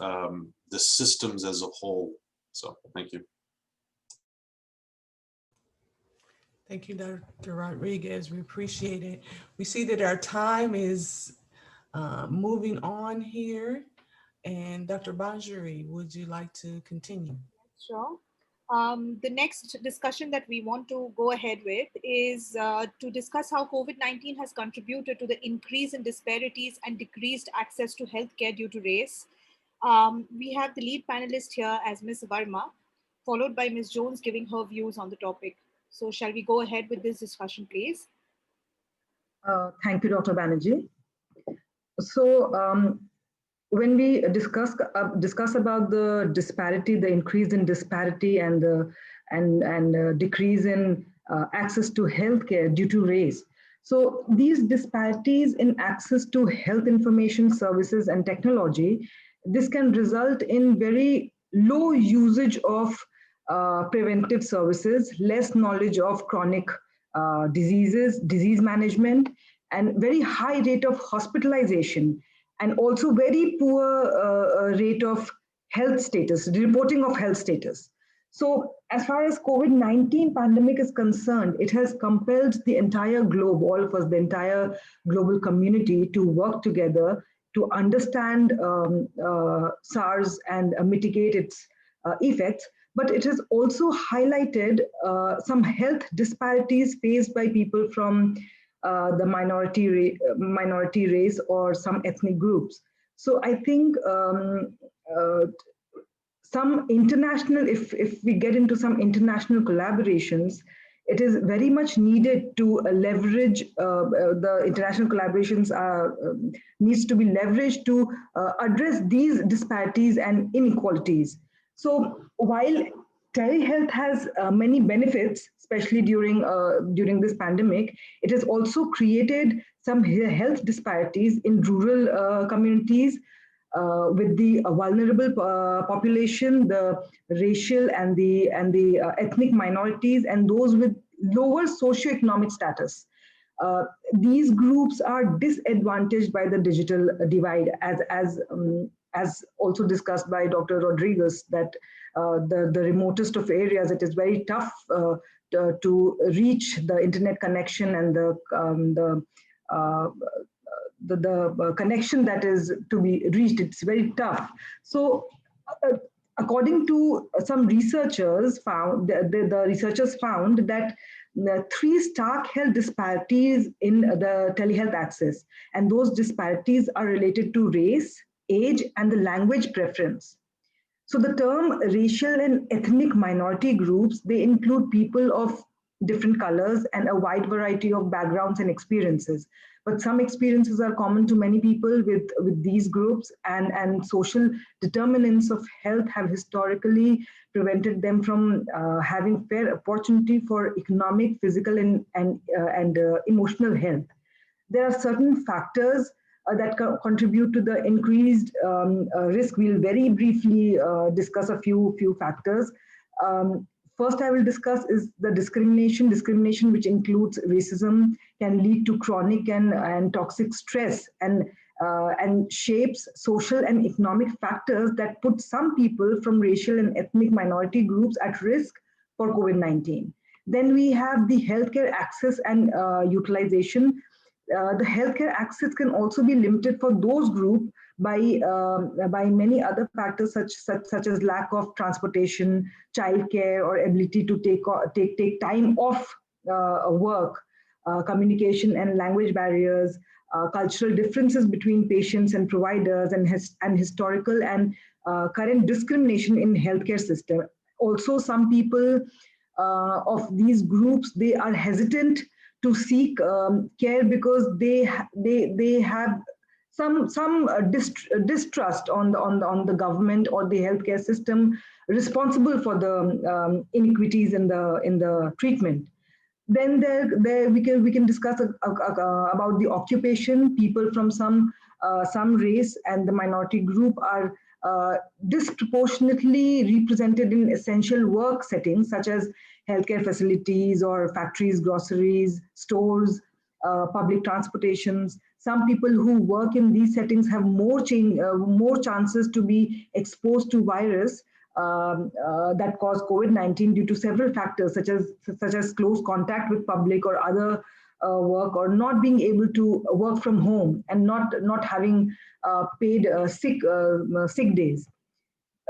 the systems as a whole. So thank you. Thank you, Dr. Rodriguez. We appreciate it. We see that our time is moving on here. And Dr. Banjari, would you like to continue? Sure. The next discussion that we want to go ahead with is to discuss how COVID-19 has contributed to the increase in disparities and decreased access to healthcare due to race. We have the lead panelist here as Ms. Verma, followed by Ms. Jones giving her views on the topic. So shall we go ahead with this discussion, please? Thank you, Dr. Banerjee. So when we discuss about the disparity, the increase in disparity and the decrease in access to healthcare due to race. So these disparities in access to health information services and technology, this can result in very low usage of preventive services, less knowledge of chronic diseases, disease management, and very high rate of hospitalization, and also very poor rate of health status, reporting of health status. So as far as COVID-19 pandemic is concerned, it has compelled the entire globe, all of us, the entire global community, to work together to understand SARS and mitigate its effects. But it has also highlighted some health disparities faced by people from the minority race or some ethnic groups. So I think some international, if we get into some international collaborations, it is very much needed to leverage the international collaborations needs to be leveraged to address these disparities and inequalities. So while telehealth has many benefits, especially during this pandemic, it has also created some health disparities in rural communities, with the vulnerable population, the racial and the ethnic minorities, and those with lower socioeconomic status. These groups are disadvantaged by the digital divide, as also discussed by Dr. Rodriguez, that the remotest of areas, it is very tough to reach the internet connection, and the connection that is to be reached, it's very tough. So according to some researchers found, the researchers found that the 3 stark health disparities in the telehealth access, and those disparities are related to race, age, and the language preference. So the term racial and ethnic minority groups, they include people of different colors and a wide variety of backgrounds and experiences. But some experiences are common to many people with these groups, and social determinants of health have historically prevented them from having fair opportunity for economic, physical, and emotional health. There are certain factors that contribute to the increased risk. We'll very briefly discuss a few factors. First, I will discuss is the discrimination. Discrimination, which includes racism, can lead to chronic and toxic stress, and shapes social and economic factors that put some people from racial and ethnic minority groups at risk for COVID-19. Then we have the healthcare access and utilization. The healthcare access can also be limited for those groups by many other factors, such as lack of transportation, childcare, or ability to take time off work, communication and language barriers, cultural differences between patients and providers, and historical and current discrimination in healthcare system. Also, some people of these groups, they are hesitant to seek care because they have some distrust on the government or the healthcare system responsible for the inequities in the treatment. Then we can discuss about the occupation. People from some race and the minority group are disproportionately represented in essential work settings such as healthcare facilities or factories, groceries, stores, public transportations. Some people who work in these settings have more chances to be exposed to virus that cause COVID-19 due to several factors such as close contact with public or other work, or not being able to work from home, and not having paid sick days.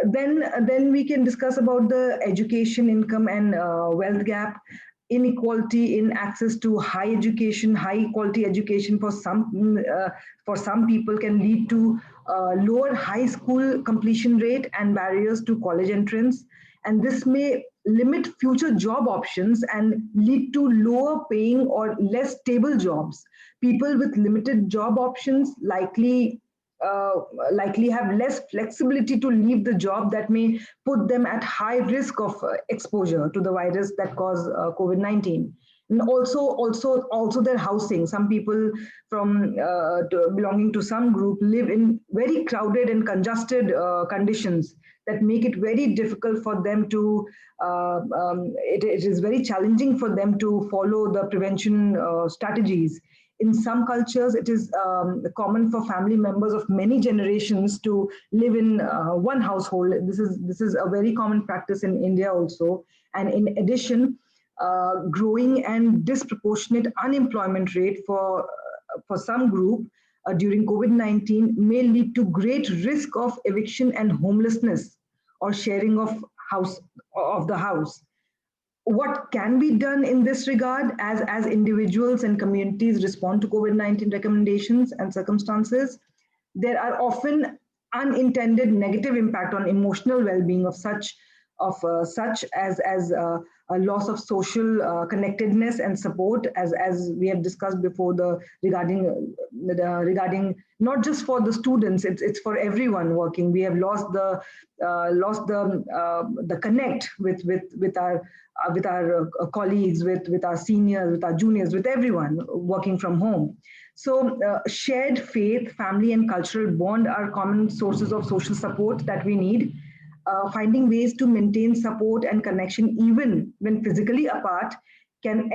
Then we can discuss about the education, income, and wealth gap. Inequality in access to high quality education for some people can lead to lower high school completion rate and barriers to college entrance, and this may limit future job options and lead to lower paying or less stable jobs. People with limited job options likely have less flexibility to leave the job, that may put them at high risk of exposure to the virus that cause COVID-19. And also their housing. Some people from belonging to some group live in very crowded and congested conditions that make it very difficult for them to, it is very challenging for them to follow the prevention strategies. In some cultures, it is common for family members of many generations to live in one household. This is a very common practice in India also. And in addition, growing and disproportionate unemployment rate for some group during COVID-19 may lead to great risk of eviction and homelessness, or sharing of the house. What can be done in this regard as individuals and communities respond to COVID-19 recommendations and circumstances? There are often unintended negative impact on emotional well-being of such such as a loss of social connectedness and support, as we have discussed before, regarding not just for the students, it's for everyone working. We have lost the connect with our colleagues, with our seniors, with our juniors, with everyone working from home. So shared faith, family, and cultural bond are common sources of social support that we need. Finding ways to maintain support and connection even when physically apart can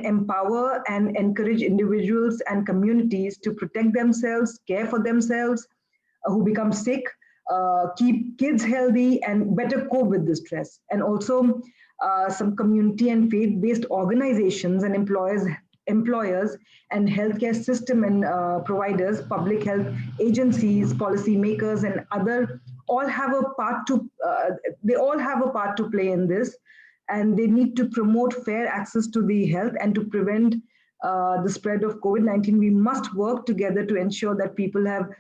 empower and encourage individuals and communities to protect themselves, care for themselves who become sick, keep kids healthy, and better cope with the stress. And also some community and faith-based organizations and employers and healthcare system and providers, public health agencies, policymakers, and other all have a part to play in this, and they need to promote fair access to the health and to prevent the spread of COVID-19. We must work together to ensure that people have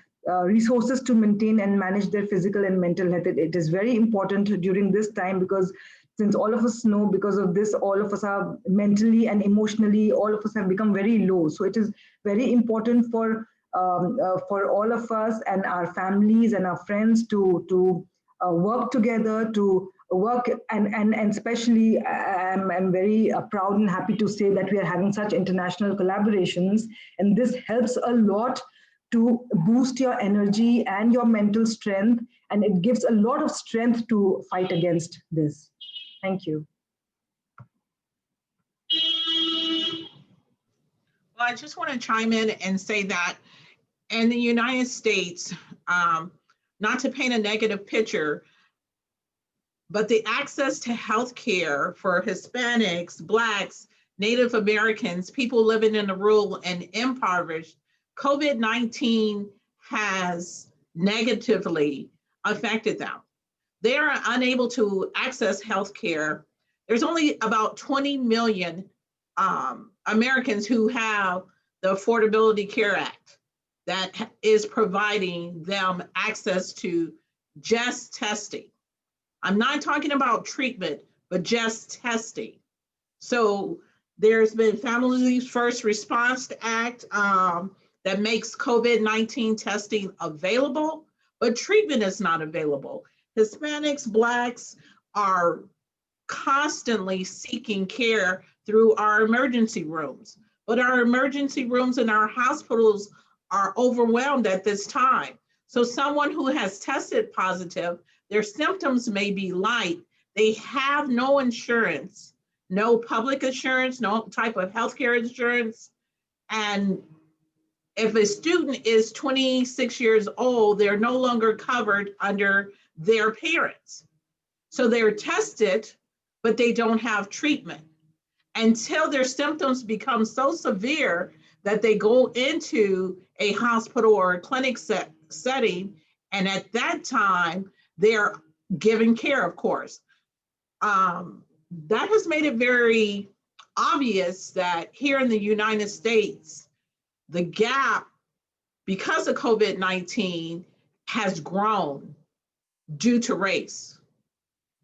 resources to maintain and manage their physical and mental health. It is very important during this time, because since all of us know, because of this, all of us are mentally and emotionally, all of us have become very low. So it is very important for all of us and our families and our friends to work together, to work, and especially I'm very proud and happy to say that we are having such international collaborations, and this helps a lot to boost your energy and your mental strength, and it gives a lot of strength to fight against this. Thank you. Well, I just want to chime in and say that in the United States, not to paint a negative picture, but the access to healthcare for Hispanics, Blacks, Native Americans, people living in the rural and impoverished, COVID-19 has negatively affected them. They are unable to access healthcare. There's only about 20 million Americans who have the Affordability Care Act that is providing them access to just testing. I'm not talking about treatment, but just testing. So there's been Family First Response Act that makes COVID-19 testing available, but treatment is not available. Hispanics, Blacks are constantly seeking care through our emergency rooms, but our emergency rooms and our hospitals are overwhelmed at this time. So someone who has tested positive, their symptoms may be light, they have no insurance, no public insurance, no type of healthcare insurance. And if a student is 26 years old, they're no longer covered under their parents. So they're tested, but they don't have treatment until their symptoms become so severe that they go into a hospital or a clinic setting. And at that time, they're given care, of course. That has made it very obvious that here in the United States, the gap because of COVID-19 has grown due to race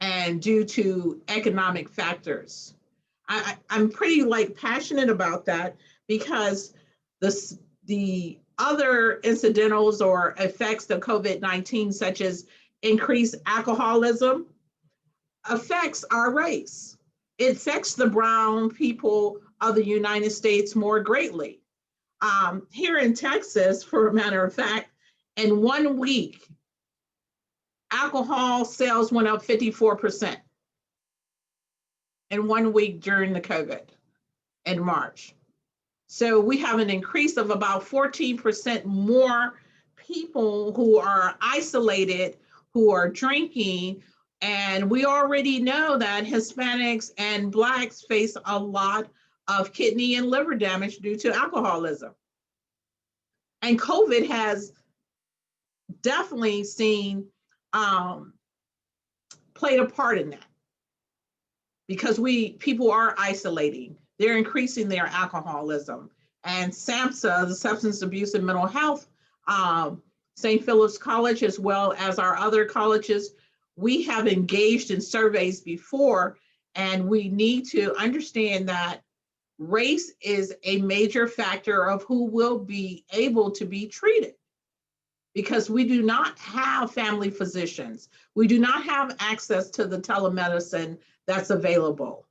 and due to economic factors. I'm pretty passionate about that because the other incidentals or effects of COVID-19, such as increased alcoholism, affects our race. It affects the brown people of the United States more greatly. Here in Texas, for a matter of fact, in 1 week, alcohol sales went up 54% in 1 week during the COVID in March. So we have an increase of about 14% more people who are isolated, who are drinking. And we already know that Hispanics and Blacks face a lot of kidney and liver damage due to alcoholism. And COVID has definitely played a part in that because people are isolating. They're increasing their alcoholism. And SAMHSA, the Substance Abuse and Mental Health, St. Philip's College, as well as our other colleges, we have engaged in surveys before, and we need to understand that race is a major factor of who will be able to be treated, because we do not have family physicians. We do not have access to the telemedicine that's available.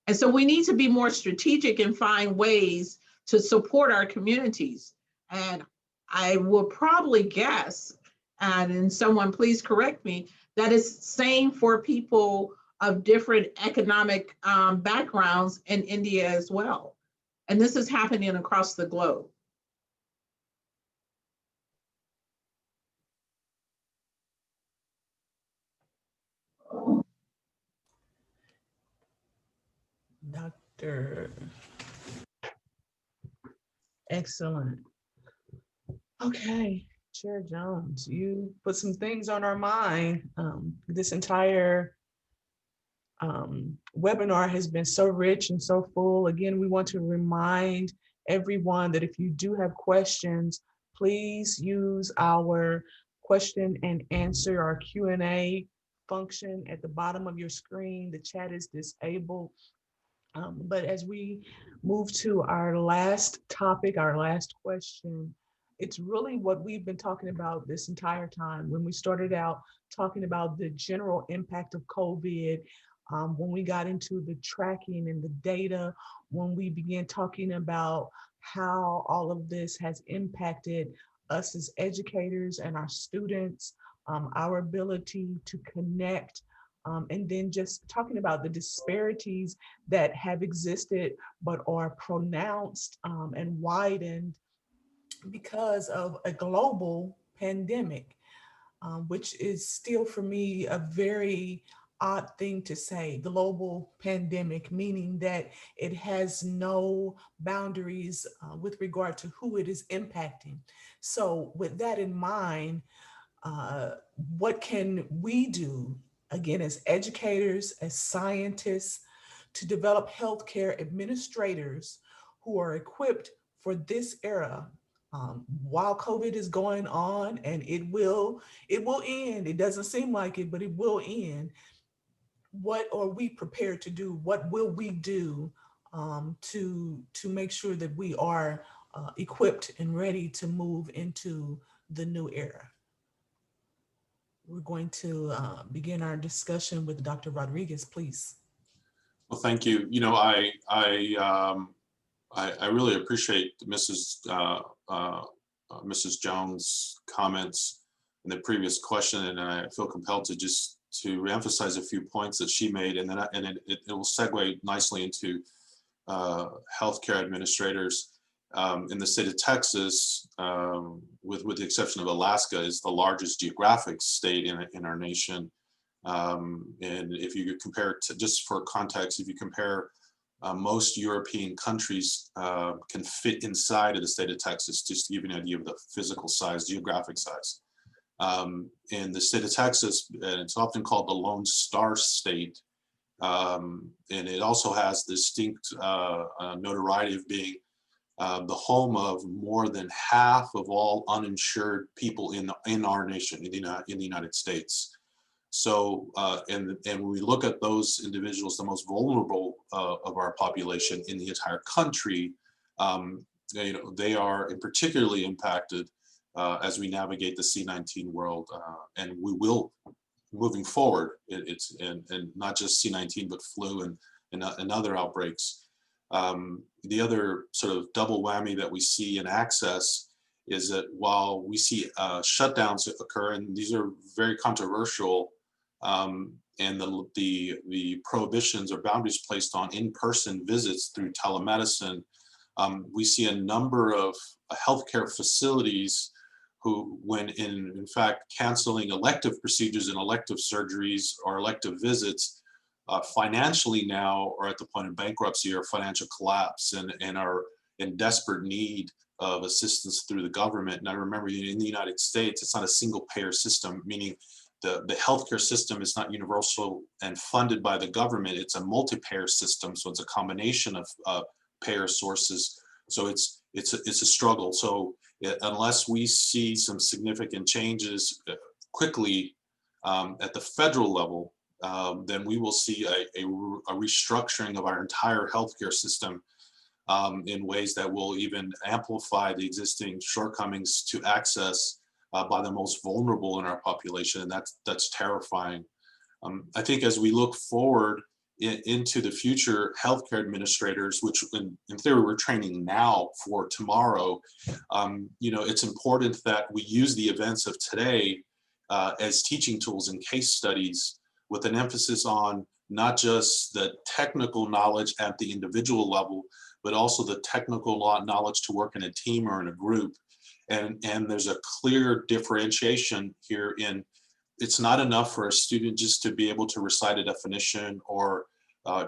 And so we need to be more strategic and find ways to support our communities. And I will probably guess, and someone please correct me, that it's same for people of different economic backgrounds in India as well. And this is happening across the globe. Dr. Excellent. Okay, Chair Jones, you put some things on our mind. This entire webinar has been so rich and so full. Again, we want to remind everyone that if you do have questions, please use our question and answer, our Q&A function at the bottom of your screen. The chat is disabled. But as we move to our last topic, our last question, it's really what we've been talking about this entire time. When we started out talking about the general impact of COVID, when we got into the tracking and the data, when we began talking about how all of this has impacted us as educators and our students, our ability to connect, and then just talking about the disparities that have existed but are pronounced and widened because of a global pandemic, which is still for me a very odd thing to say, global pandemic, meaning that it has no boundaries with regard to who it is impacting. So with that in mind, what can we do, again, as educators, as scientists, to develop healthcare administrators who are equipped for this era? While COVID is going on, and it will end. It doesn't seem like it, but it will end. What are we prepared to do? What will we do to make sure that we are equipped and ready to move into the new era? We're going to begin our discussion with Dr. Rodriguez, please. Well, thank you. You know, I really appreciate Mrs. Jones' comments in the previous question, and I feel compelled to just to reemphasize a few points that she made, and then it will segue nicely into healthcare administrators. In the state of Texas, with the exception of Alaska, is the largest geographic state in our nation. And if you compare to, just for context, if you compare most European countries can fit inside of the state of Texas, just to give you an idea of the physical size, geographic size. In the state of Texas, and it's often called the Lone Star State, and it also has distinct notoriety of being the home of more than half of all uninsured people in our nation, in the United States. So, and when we look at those individuals, the most vulnerable of our population in the entire country, you know, they are particularly impacted as we navigate the C-19 world, and we will, moving forward, and not just C-19, but flu and other outbreaks. The other sort of double whammy that we see in access is that while we see shutdowns occur, and these are very controversial, and the prohibitions or boundaries placed on in-person visits through telemedicine, we see a number of healthcare facilities who, when in fact canceling elective procedures and elective surgeries or elective visits, financially now are at the point of bankruptcy or financial collapse, and are in desperate need of assistance through the government. And I remember in the United States, it's not a single payer system, meaning the healthcare system is not universal and funded by the government. It's a multi-payer system, so it's a combination of payer sources. So it's a struggle. So unless we see some significant changes quickly, at the federal level, then we will see a restructuring of our entire healthcare system in ways that will even amplify the existing shortcomings to access by the most vulnerable in our population, and that's terrifying. I think as we look forward into the future, healthcare administrators, which in theory we're training now for tomorrow, it's important that we use the events of today as teaching tools and case studies with an emphasis on not just the technical knowledge at the individual level, but also the technical knowledge to work in a team or in a group. And there's a clear differentiation here in it's not enough for a student just to be able to recite a definition or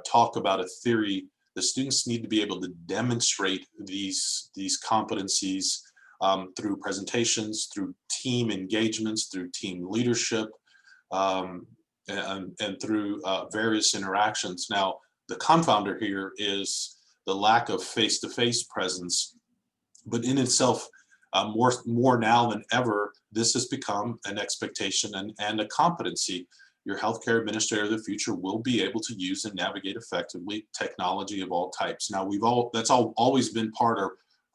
talk about a theory. The students need to be able to demonstrate these competencies through presentations, through team engagements, through team leadership, and through various interactions. Now, the confounder here is the lack of face-to-face presence, but in itself, more now than ever, this has become an expectation and a competency. Your healthcare administrator of the future will be able to use and navigate effectively technology of all types. Now, that's always been part of,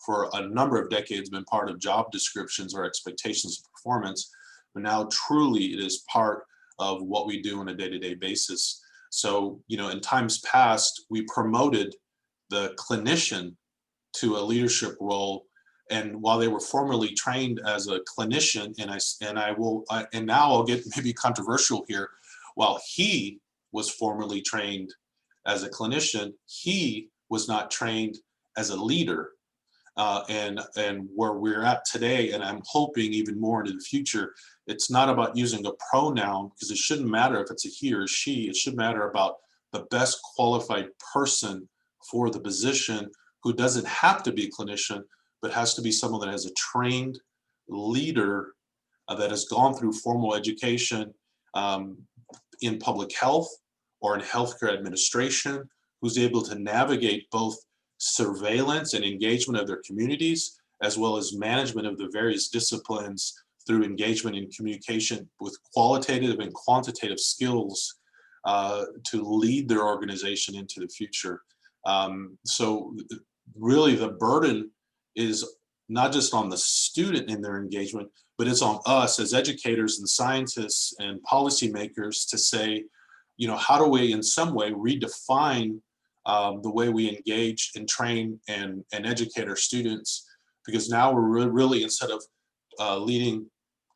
for a number of decades, been part of job descriptions or expectations of performance, but now truly it is part of what we do on a day-to-day basis. So, in times past, we promoted the clinician to a leadership role. And while they were formerly trained as a clinician, and now I'll get maybe controversial here, while he was formerly trained as a clinician, he was not trained as a leader. And where we're at today, and I'm hoping even more into the future, it's not about using a pronoun, because it shouldn't matter if it's a he or she. It should matter about the best qualified person for the position, who doesn't have to be a clinician, but has to be someone that has a trained leader that has gone through formal education in public health or in healthcare administration, who's able to navigate both surveillance and engagement of their communities, as well as management of the various disciplines through engagement and communication with qualitative and quantitative skills to lead their organization into the future. So really the burden is not just on the student in their engagement, but it's on us as educators and scientists and policymakers to say, how do we in some way redefine the way we engage and train and educate our students? Because now we're really, instead of leading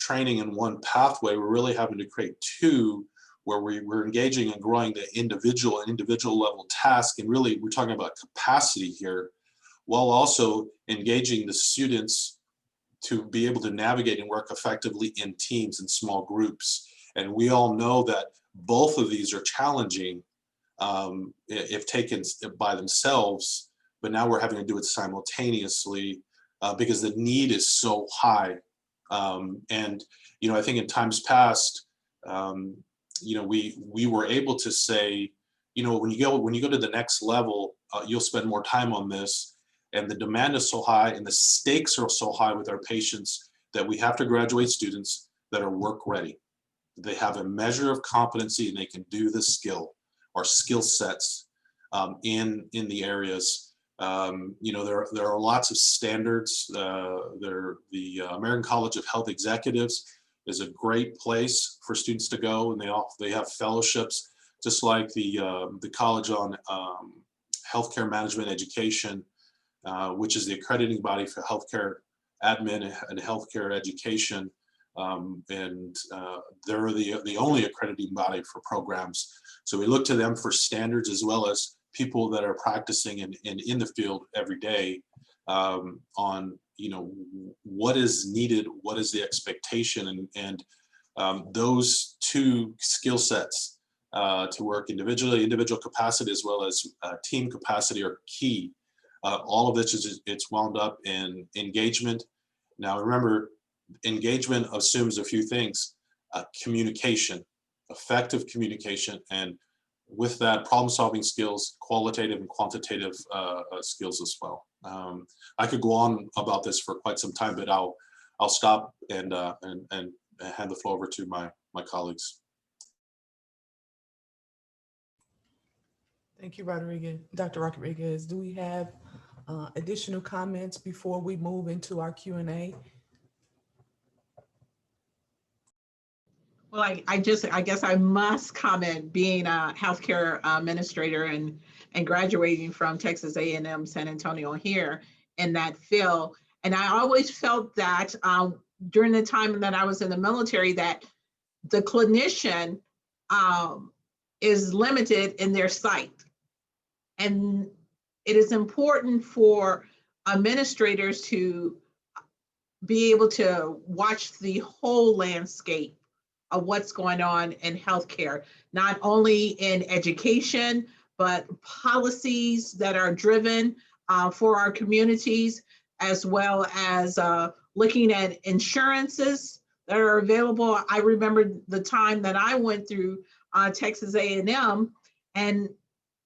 training in one pathway, we're really having to create two, where we're engaging and growing the individual level task. And really, we're talking about capacity here, while also engaging the students to be able to navigate and work effectively in teams and small groups. And we all know that both of these are challenging if taken by themselves, but now we're having to do it simultaneously because the need is so high. And I think in times past, we were able to say, when you go to the next level, you'll spend more time on this, and the demand is so high and the stakes are so high with our patients that we have to graduate students that are work ready. They have a measure of competency and they can do the skill or skill sets in the areas. There are lots of standards. The American College of Health Executives is a great place for students to go, and they have fellowships, just like the College on Healthcare Management Education, which is the accrediting body for healthcare admin and healthcare education. And they're the only accrediting body for programs. So we look to them for standards, as well as people that are practicing in the field every day on what is needed, what is the expectation, and those two skill sets to work individually, individual capacity as well as team capacity are key. All of this it's wound up in engagement. Now remember, engagement assumes a few things: communication, effective communication, and with that, problem-solving skills, qualitative and quantitative skills as well. I could go on about this for quite some time, but I'll stop and hand the floor over to my colleagues. Thank you, Rodriguez. Dr. Rodriguez, do we have additional comments before we move into our Q&A? Well, I guess I must comment, being a healthcare administrator and graduating from Texas A&M San Antonio here in that field. And I always felt that during the time that I was in the military, that the clinician is limited in their sight. And it is important for administrators to be able to watch the whole landscape of what's going on in healthcare, not only in education, but policies that are driven for our communities, as well as looking at insurances that are available. I remember the time that I went through Texas A&M, and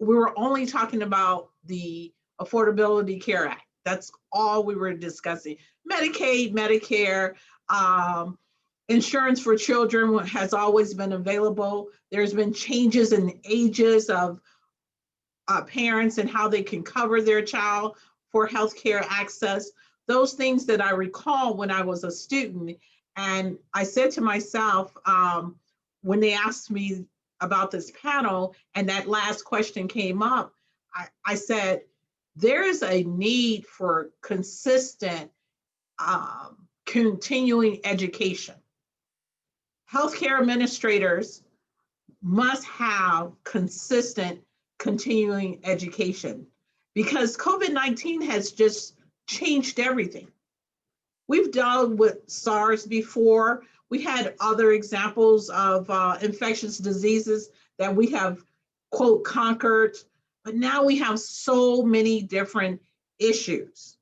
we were only talking about the Affordability Care Act. That's all we were discussing. Medicaid, Medicare, insurance for children has always been available. There's been changes in ages of parents and how they can cover their child for healthcare access. Those things that I recall when I was a student. And I said to myself, when they asked me about this panel and that last question came up, I said, there is a need for consistent continuing education. Healthcare administrators must have consistent continuing education, because COVID-19 has just changed everything. We've dealt with SARS before. We had other examples of infectious diseases that we have, quote, conquered, but now we have so many different issues.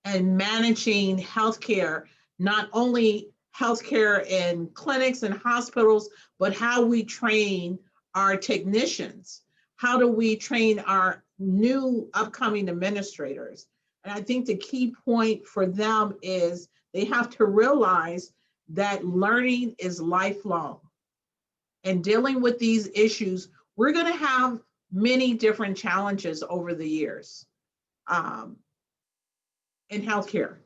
And managing healthcare, not only healthcare in clinics and hospitals, but how we train our technicians. How do we train our new upcoming administrators? And I think the key point for them is they have to realize that learning is lifelong. And dealing with these issues, we're going to have many different challenges over the years in healthcare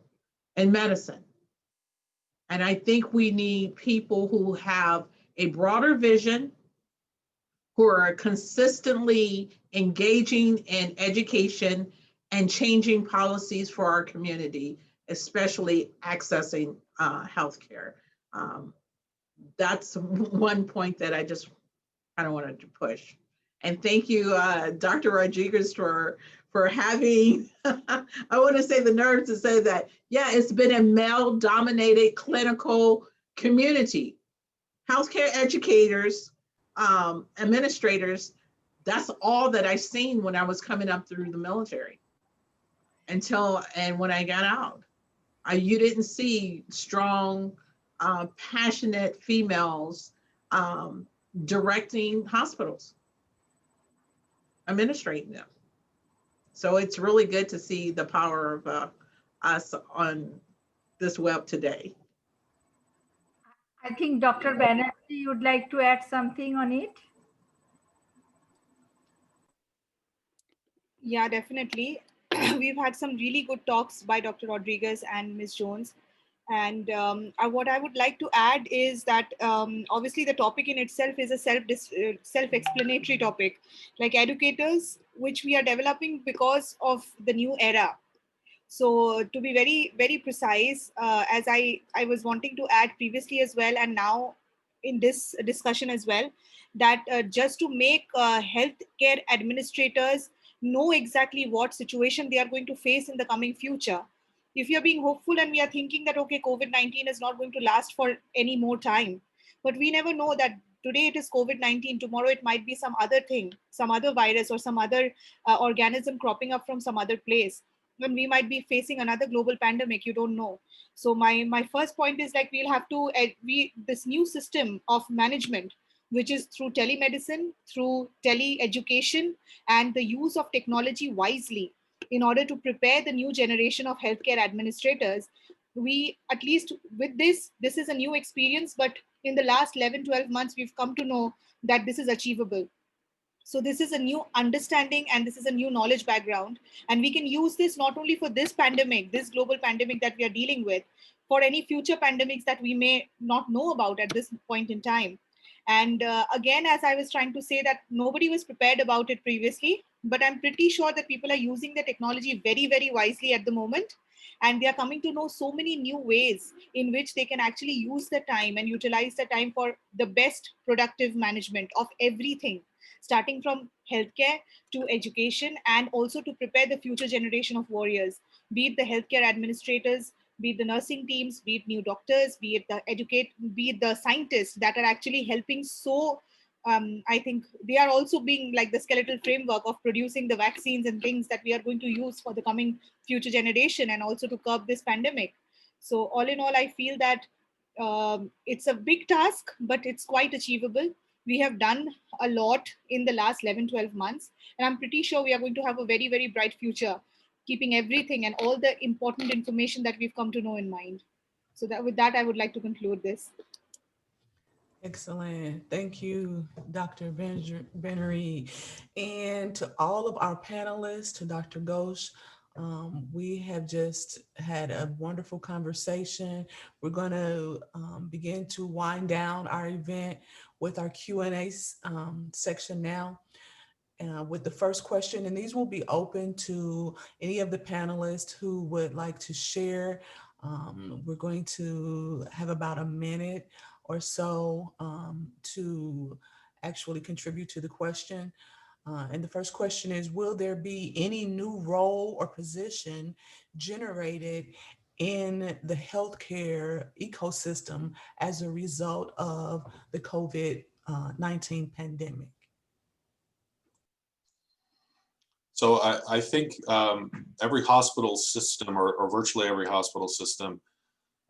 and medicine. And I think we need people who have a broader vision, who are consistently engaging in education and changing policies for our community, especially accessing healthcare. That's one point that I just kind of wanted to push. And thank you, Dr. Rodriguez, for having, I want to say, the nerve to say that, yeah, it's been a male-dominated clinical community. Healthcare educators, administrators, that's all that I seen when I was coming up through the military. And when I got out, you didn't see strong, passionate females directing hospitals, administrating them. So it's really good to see the power of us on this web today. I think Dr. Banerjee would like to add something on it. Yeah, definitely. We've had some really good talks by Dr. Rodriguez and Ms. Jones. And what I would like to add is that obviously the topic in itself is a self-explanatory topic, like educators, which we are developing because of the new era. So to be very, very precise, as I was wanting to add previously as well, and now in this discussion as well, that just to make healthcare administrators know exactly what situation they are going to face in the coming future. If you're being hopeful and we are thinking that, okay, COVID-19 is not going to last for any more time, but we never know that today it is COVID-19, tomorrow it might be some other thing, some other virus or some other organism cropping up from some other place. When we might be facing another global pandemic, you don't know. So my first point is like we'll have to, this new system of management, which is through telemedicine, through tele-education, and the use of technology wisely in order to prepare the new generation of healthcare administrators, we, at least with this is a new experience, but in the last 11-12 months, we've come to know that this is achievable. So this is a new understanding and this is a new knowledge background. And we can use this not only for this pandemic, this global pandemic that we are dealing with, for any future pandemics that we may not know about at this point in time. And again, as I was trying to say, that nobody was prepared about it previously, but I'm pretty sure that people are using the technology very, very wisely at the moment. And they are coming to know so many new ways in which they can actually use the time and utilize the time for the best productive management of everything, starting from healthcare to education, and also to prepare the future generation of warriors, be it the healthcare administrators, be it the nursing teams, be it new doctors, be it be it the scientists that are actually helping. So I think they are also being like the skeletal framework of producing the vaccines and things that we are going to use for the coming future generation, and also to curb this pandemic. So all in all, I feel that it's a big task, but it's quite achievable. We have done a lot in the last 11-12 months, and I'm pretty sure we are going to have a very, very bright future, keeping everything and all the important information that we've come to know in mind. So that with that, I would like to conclude this. Excellent. Thank you, Dr. Benery. And to all of our panelists, to Dr. Ghosh, we have just had a wonderful conversation. We're going to begin to wind down our event with our Q&A section now. With the first question, and these will be open to any of the panelists who would like to share. We're going to have about a minute or so to actually contribute to the question. And the first question is, will there be any new role or position generated in the healthcare ecosystem as a result of the COVID-19 pandemic? So I think every hospital system, or virtually every hospital system,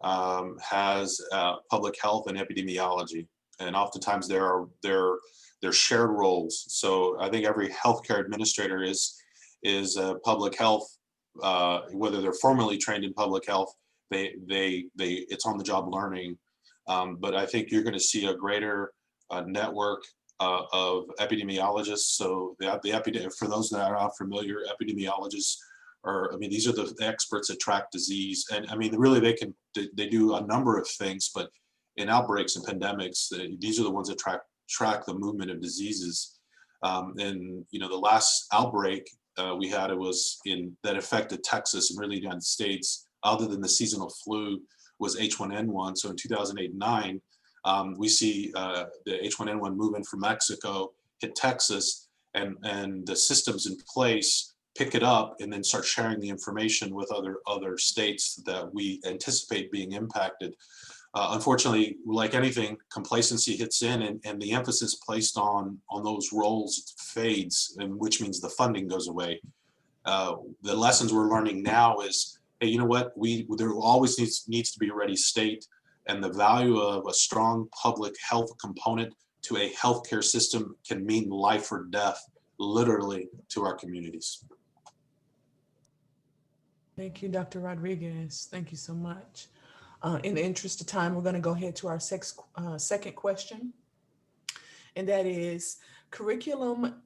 has public health and epidemiology, and oftentimes they're shared roles. So I think every healthcare administrator is public health, whether they're formally trained in public health, it's on the job learning. But I think you're going to see a greater network of epidemiologists. So for those that are not familiar, epidemiologists these are the experts that track disease. And I mean, really they do a number of things, but in outbreaks and pandemics, these are the ones that track the movement of diseases. And the last outbreak we had, that affected Texas and really the United States, other than the seasonal flu, was H1N1. So in 2008-9, we see the H1N1 move in from Mexico, hit Texas, and the systems in place pick it up and then start sharing the information with other states that we anticipate being impacted. Unfortunately, like anything, complacency hits in, and the emphasis placed on those roles fades, and which means the funding goes away. The lessons we're learning now is, hey, you know what? There always needs to be a ready state, and the value of a strong public health component to a healthcare system can mean life or death, literally, to our communities. Thank you, Dr. Rodriguez. Thank you so much. In the interest of time, we're going to go ahead to our second question. And that is, curriculum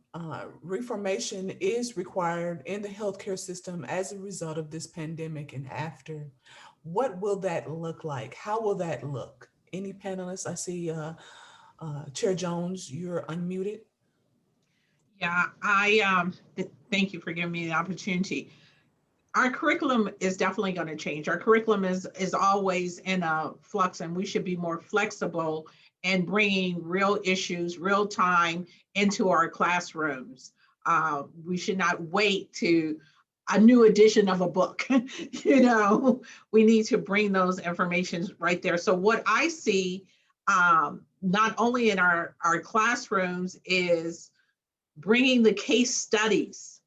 reformation is required in the healthcare system as a result of this pandemic and after. What will that look like? How will that look? Any panelists? I see Chair Jones, you're unmuted. Yeah, thank you for giving me the opportunity. Our curriculum is definitely going to change. Our curriculum is always in a flux, and we should be more flexible and bringing real issues, real time into our classrooms. We should not wait to a new edition of a book. We need to bring those informations right there. So what I see, not only in our classrooms, is bringing the case studies,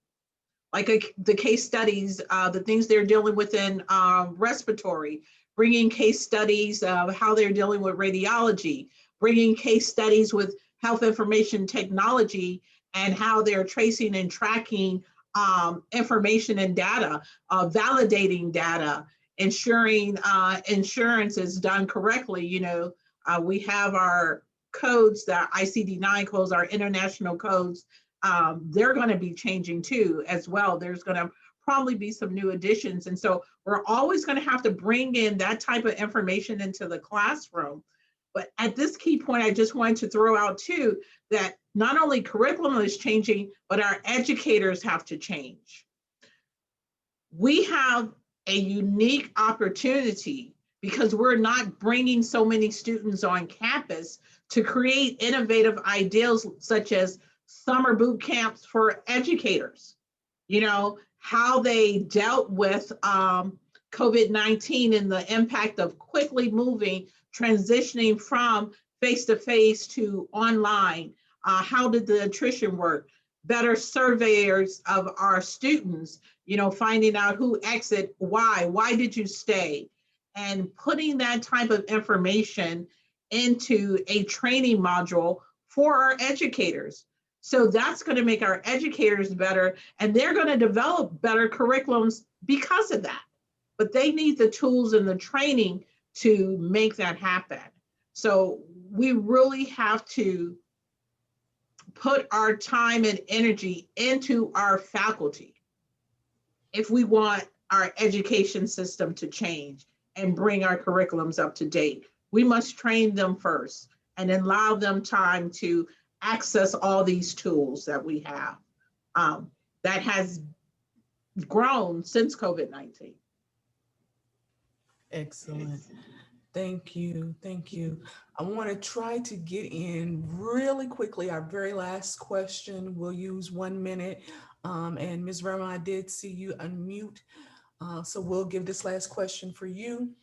like the case studies, the things they're dealing with in respiratory, bringing case studies of how they're dealing with radiology, bringing case studies with health information technology and how they're tracing and tracking information and data, validating data, ensuring insurance is done correctly. You know, we have our codes, the ICD-9 codes, our international codes. They're going to be changing too as well. There's going to probably be some new additions. And so we're always going to have to bring in that type of information into the classroom. But at this key point, I just wanted to throw out too, that not only curriculum is changing, but our educators have to change. We have a unique opportunity because we're not bringing so many students on campus to create innovative ideas such as summer boot camps for educators. You know, how they dealt with COVID-19 and the impact of quickly moving, transitioning from face-to-face to online. How did the attrition work? Better surveyors of our students, you know, finding out who exit, why did you stay? And putting that type of information into a training module for our educators. So that's going to make our educators better, and they're going to develop better curriculums because of that. But they need the tools and the training to make that happen. So we really have to put our time and energy into our faculty if we want our education system to change and bring our curriculums up to date. We must train them first and allow them time to access all these tools that we have that has grown since COVID-19. Excellent. Thank you. Thank you. I want to try to get in really quickly. Our very last question. We'll use 1 minute. And Ms. Verma, I did see you unmute. So we'll give this last question for you.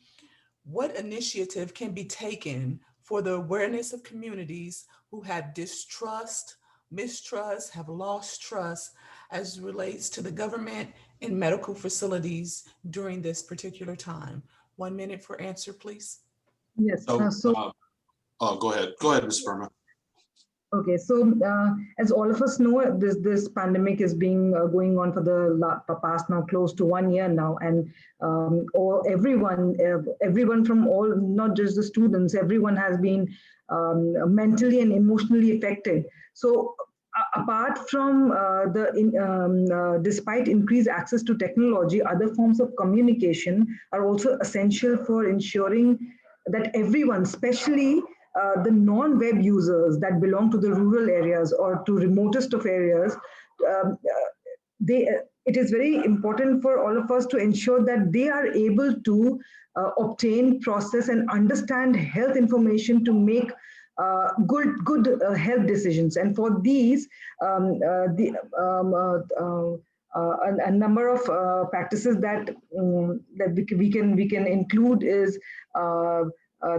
What initiative can be taken for the awareness of communities who have distrust, mistrust, have lost trust as relates to the government and medical facilities during this particular time? 1 minute for answer, please. Yes. Go ahead. Go ahead, Ms. Verma. Okay, so as all of us know, this pandemic is being going on for the past now close to 1 year now, and everyone from all, not just the students, everyone has been mentally and emotionally affected. So apart from despite increased access to technology, other forms of communication are also essential for ensuring that everyone, especially the non-web users that belong to the rural areas or to remotest of areas, it is very important for all of us to ensure that they are able to obtain, process, and understand health information to make good health decisions. And for these, a number of practices that we can include is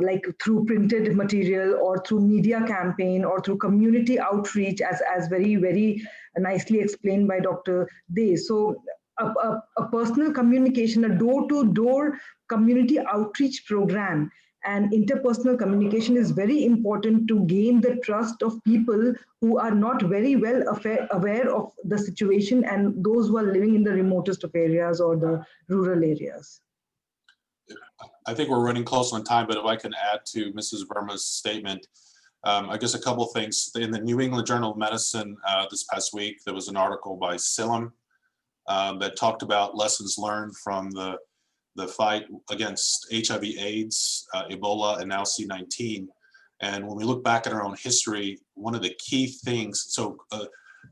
like through printed material or through media campaign or through community outreach, as very nicely explained by Dr. Dey. So a personal communication, a door-to-door community outreach program and interpersonal communication is very important to gain the trust of people who are not very well aware of the situation and those who are living in the remotest of areas or the rural areas. I think we're running close on time, but if I can add to Mrs. Verma's statement, I guess a couple of things. In the New England Journal of Medicine this past week, there was an article by Silam that talked about lessons learned from the fight against HIV/AIDS, Ebola, and now C-19. And when we look back at our own history, one of the key things, so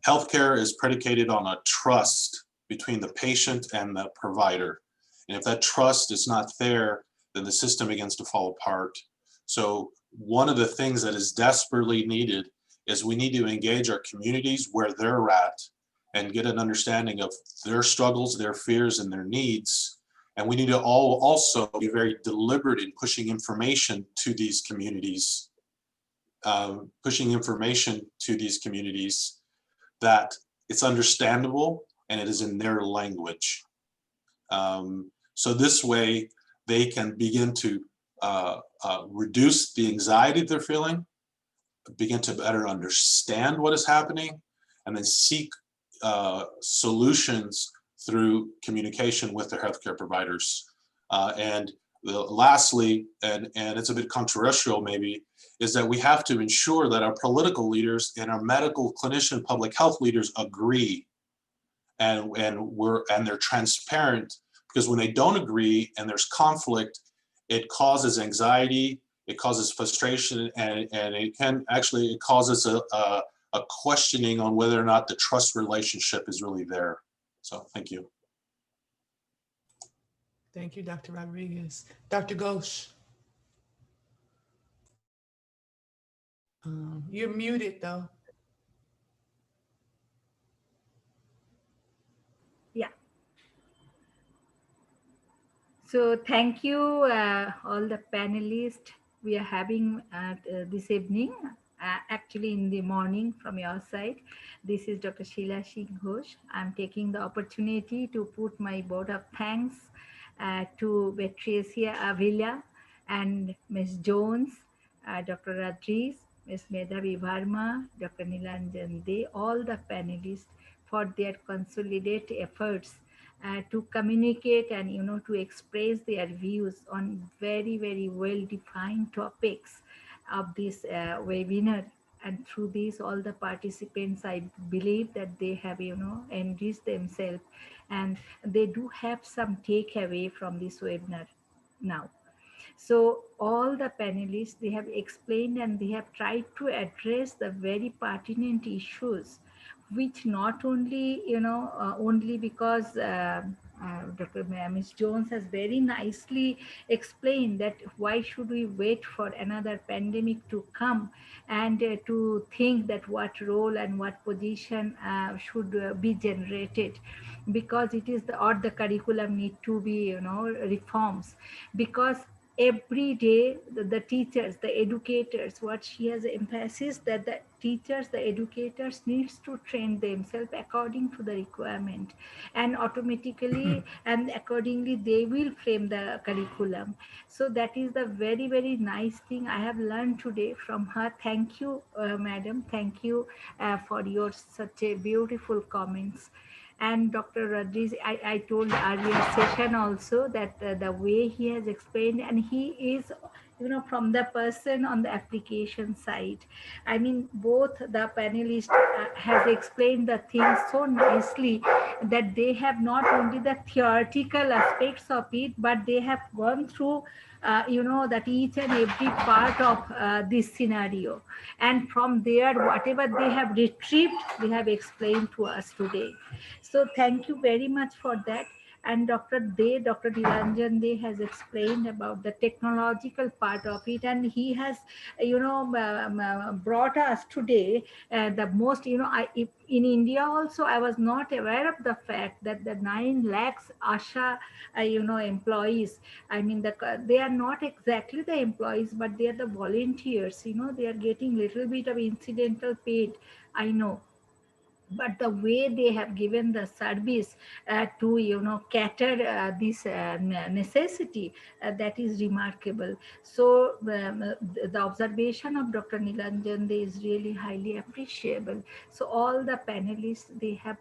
healthcare is predicated on a trust between the patient and the provider. And if that trust is not there, then the system begins to fall apart. So one of the things that is desperately needed is we need to engage our communities where they're at and get an understanding of their struggles, their fears, and their needs. And we need to also be very deliberate in pushing information to these communities, that it's understandable and it is in their language. So this way they can begin to reduce the anxiety they're feeling, begin to better understand what is happening, and then seek solutions through communication with their healthcare providers. And lastly, and it's a bit controversial maybe, is that we have to ensure that our political leaders and our medical clinician public health leaders agree, and they're transparent, because when they don't agree and there's conflict, it causes anxiety, it causes frustration, and it causes a questioning on whether or not the trust relationship is really there. So thank you. Thank you, Dr. Rodriguez. Dr. Ghosh. You're muted though. Yeah. So thank you, all the panelists we are having this evening. Actually, in the morning from your side. This is Dr. Sheila Singh Ghosh. I'm taking the opportunity to put my vote of thanks to Patricia Avila and Ms. Jones, Dr. Radriz, Ms. Medhavi Varma, Dr. Nilanjan De, all the panelists for their consolidated efforts to communicate and to express their views on very well defined topics of this webinar. And through this, all the participants, I believe that they have enriched themselves, and they do have some takeaway from this webinar now. So all the panelists, they have explained and they have tried to address the very pertinent issues, which not only, only because Dr. Ms. Jones has very nicely explained that why should we wait for another pandemic to come and to think that what role and what position should be generated, because it is the curriculum need to be, reforms, because every day the teachers, the educators, what she has emphasized, that the teachers, the educators needs to train themselves according to the requirement, and automatically and accordingly they will frame the curriculum. So that is the very nice thing I have learned today from her. Thank you, madam. Thank you for your such a beautiful comments. And Dr. Rodriguez, I told earlier session also that the way he has explained, and he is, from the person on the application side. I mean, both the panelists has explained the things so nicely that they have not only the theoretical aspects of it, but they have gone through that each and every part of this scenario, and from there whatever they have retrieved, they have explained to us today. So thank you very much for that. And Dr. Nilanjan De has explained about the technological part of it, and he has, brought us today the most, in India also, I was not aware of the fact that the 9 lakhs ASHA, employees, I mean, they are not exactly the employees, but they are the volunteers, they are getting little bit of incidental paid, I know. But the way they have given the service to cater this necessity, that is remarkable. So the observation of Dr. Nilanjan De is really highly appreciable. So all the panelists, they have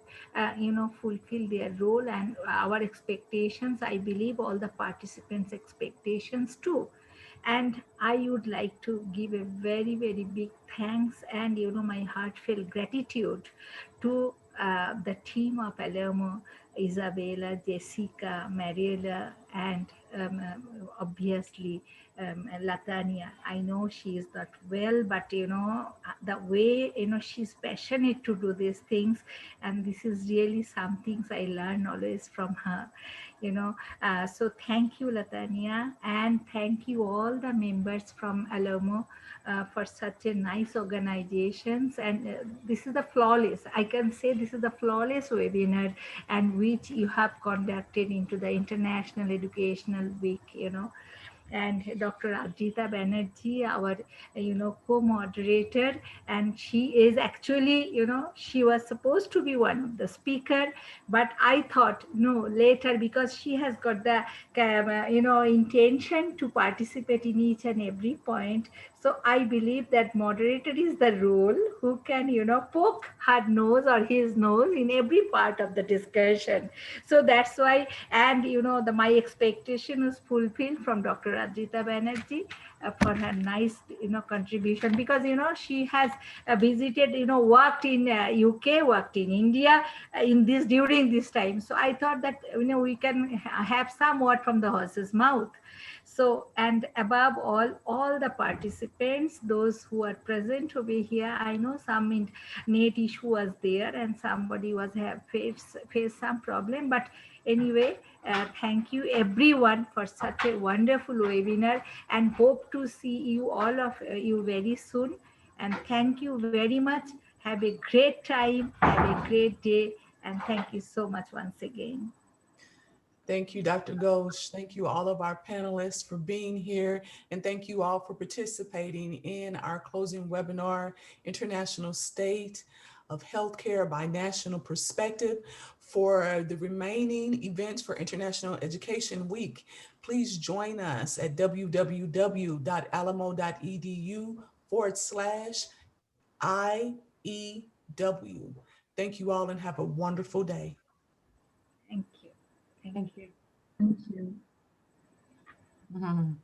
fulfilled their role, and our expectations, I believe all the participants' expectations too. And I would like to give a very big thanks and my heartfelt gratitude to the team of Alamo, Isabella, Jessica, Mariela, and obviously Latanya. I know she is not well, but the way she's passionate to do these things, and this is really some things I learn always from her. So thank you, Latanya, and thank you all the members from Alamo for such a nice organizations. And this is the flawless, I can say this is the flawless webinar, and which you have conducted into the International Educational Week, and Dr. Ajita Banerjee, our co-moderator, and she is actually she was supposed to be one of the speaker, but I thought no, later, because she has got the intention to participate in each and every point. So So I believe that moderator is the role who can, poke her nose or his nose in every part of the discussion. So that's why, and my expectation is fulfilled from Dr. Ajita Banerjee for her nice, contribution, because, she has visited, worked in UK, worked in India during this time. So I thought that, we can have some word from the horse's mouth. So, and above all the participants, those who are present over here, I know some net issue was there and somebody was faced some problem, but anyway, thank you everyone for such a wonderful webinar, and hope to see you all of you very soon. And thank you very much. Have a great time, have a great day, and thank you so much once again. Thank you, Dr. Ghosh. Thank you, all of our panelists, for being here. And thank you all for participating in our closing webinar, International State of Healthcare Binational Perspective. For the remaining events for International Education Week, please join us at www.alamo.edu/IEW. Thank you all and have a wonderful day. Thank you. Thank you. Thank you. Mhm.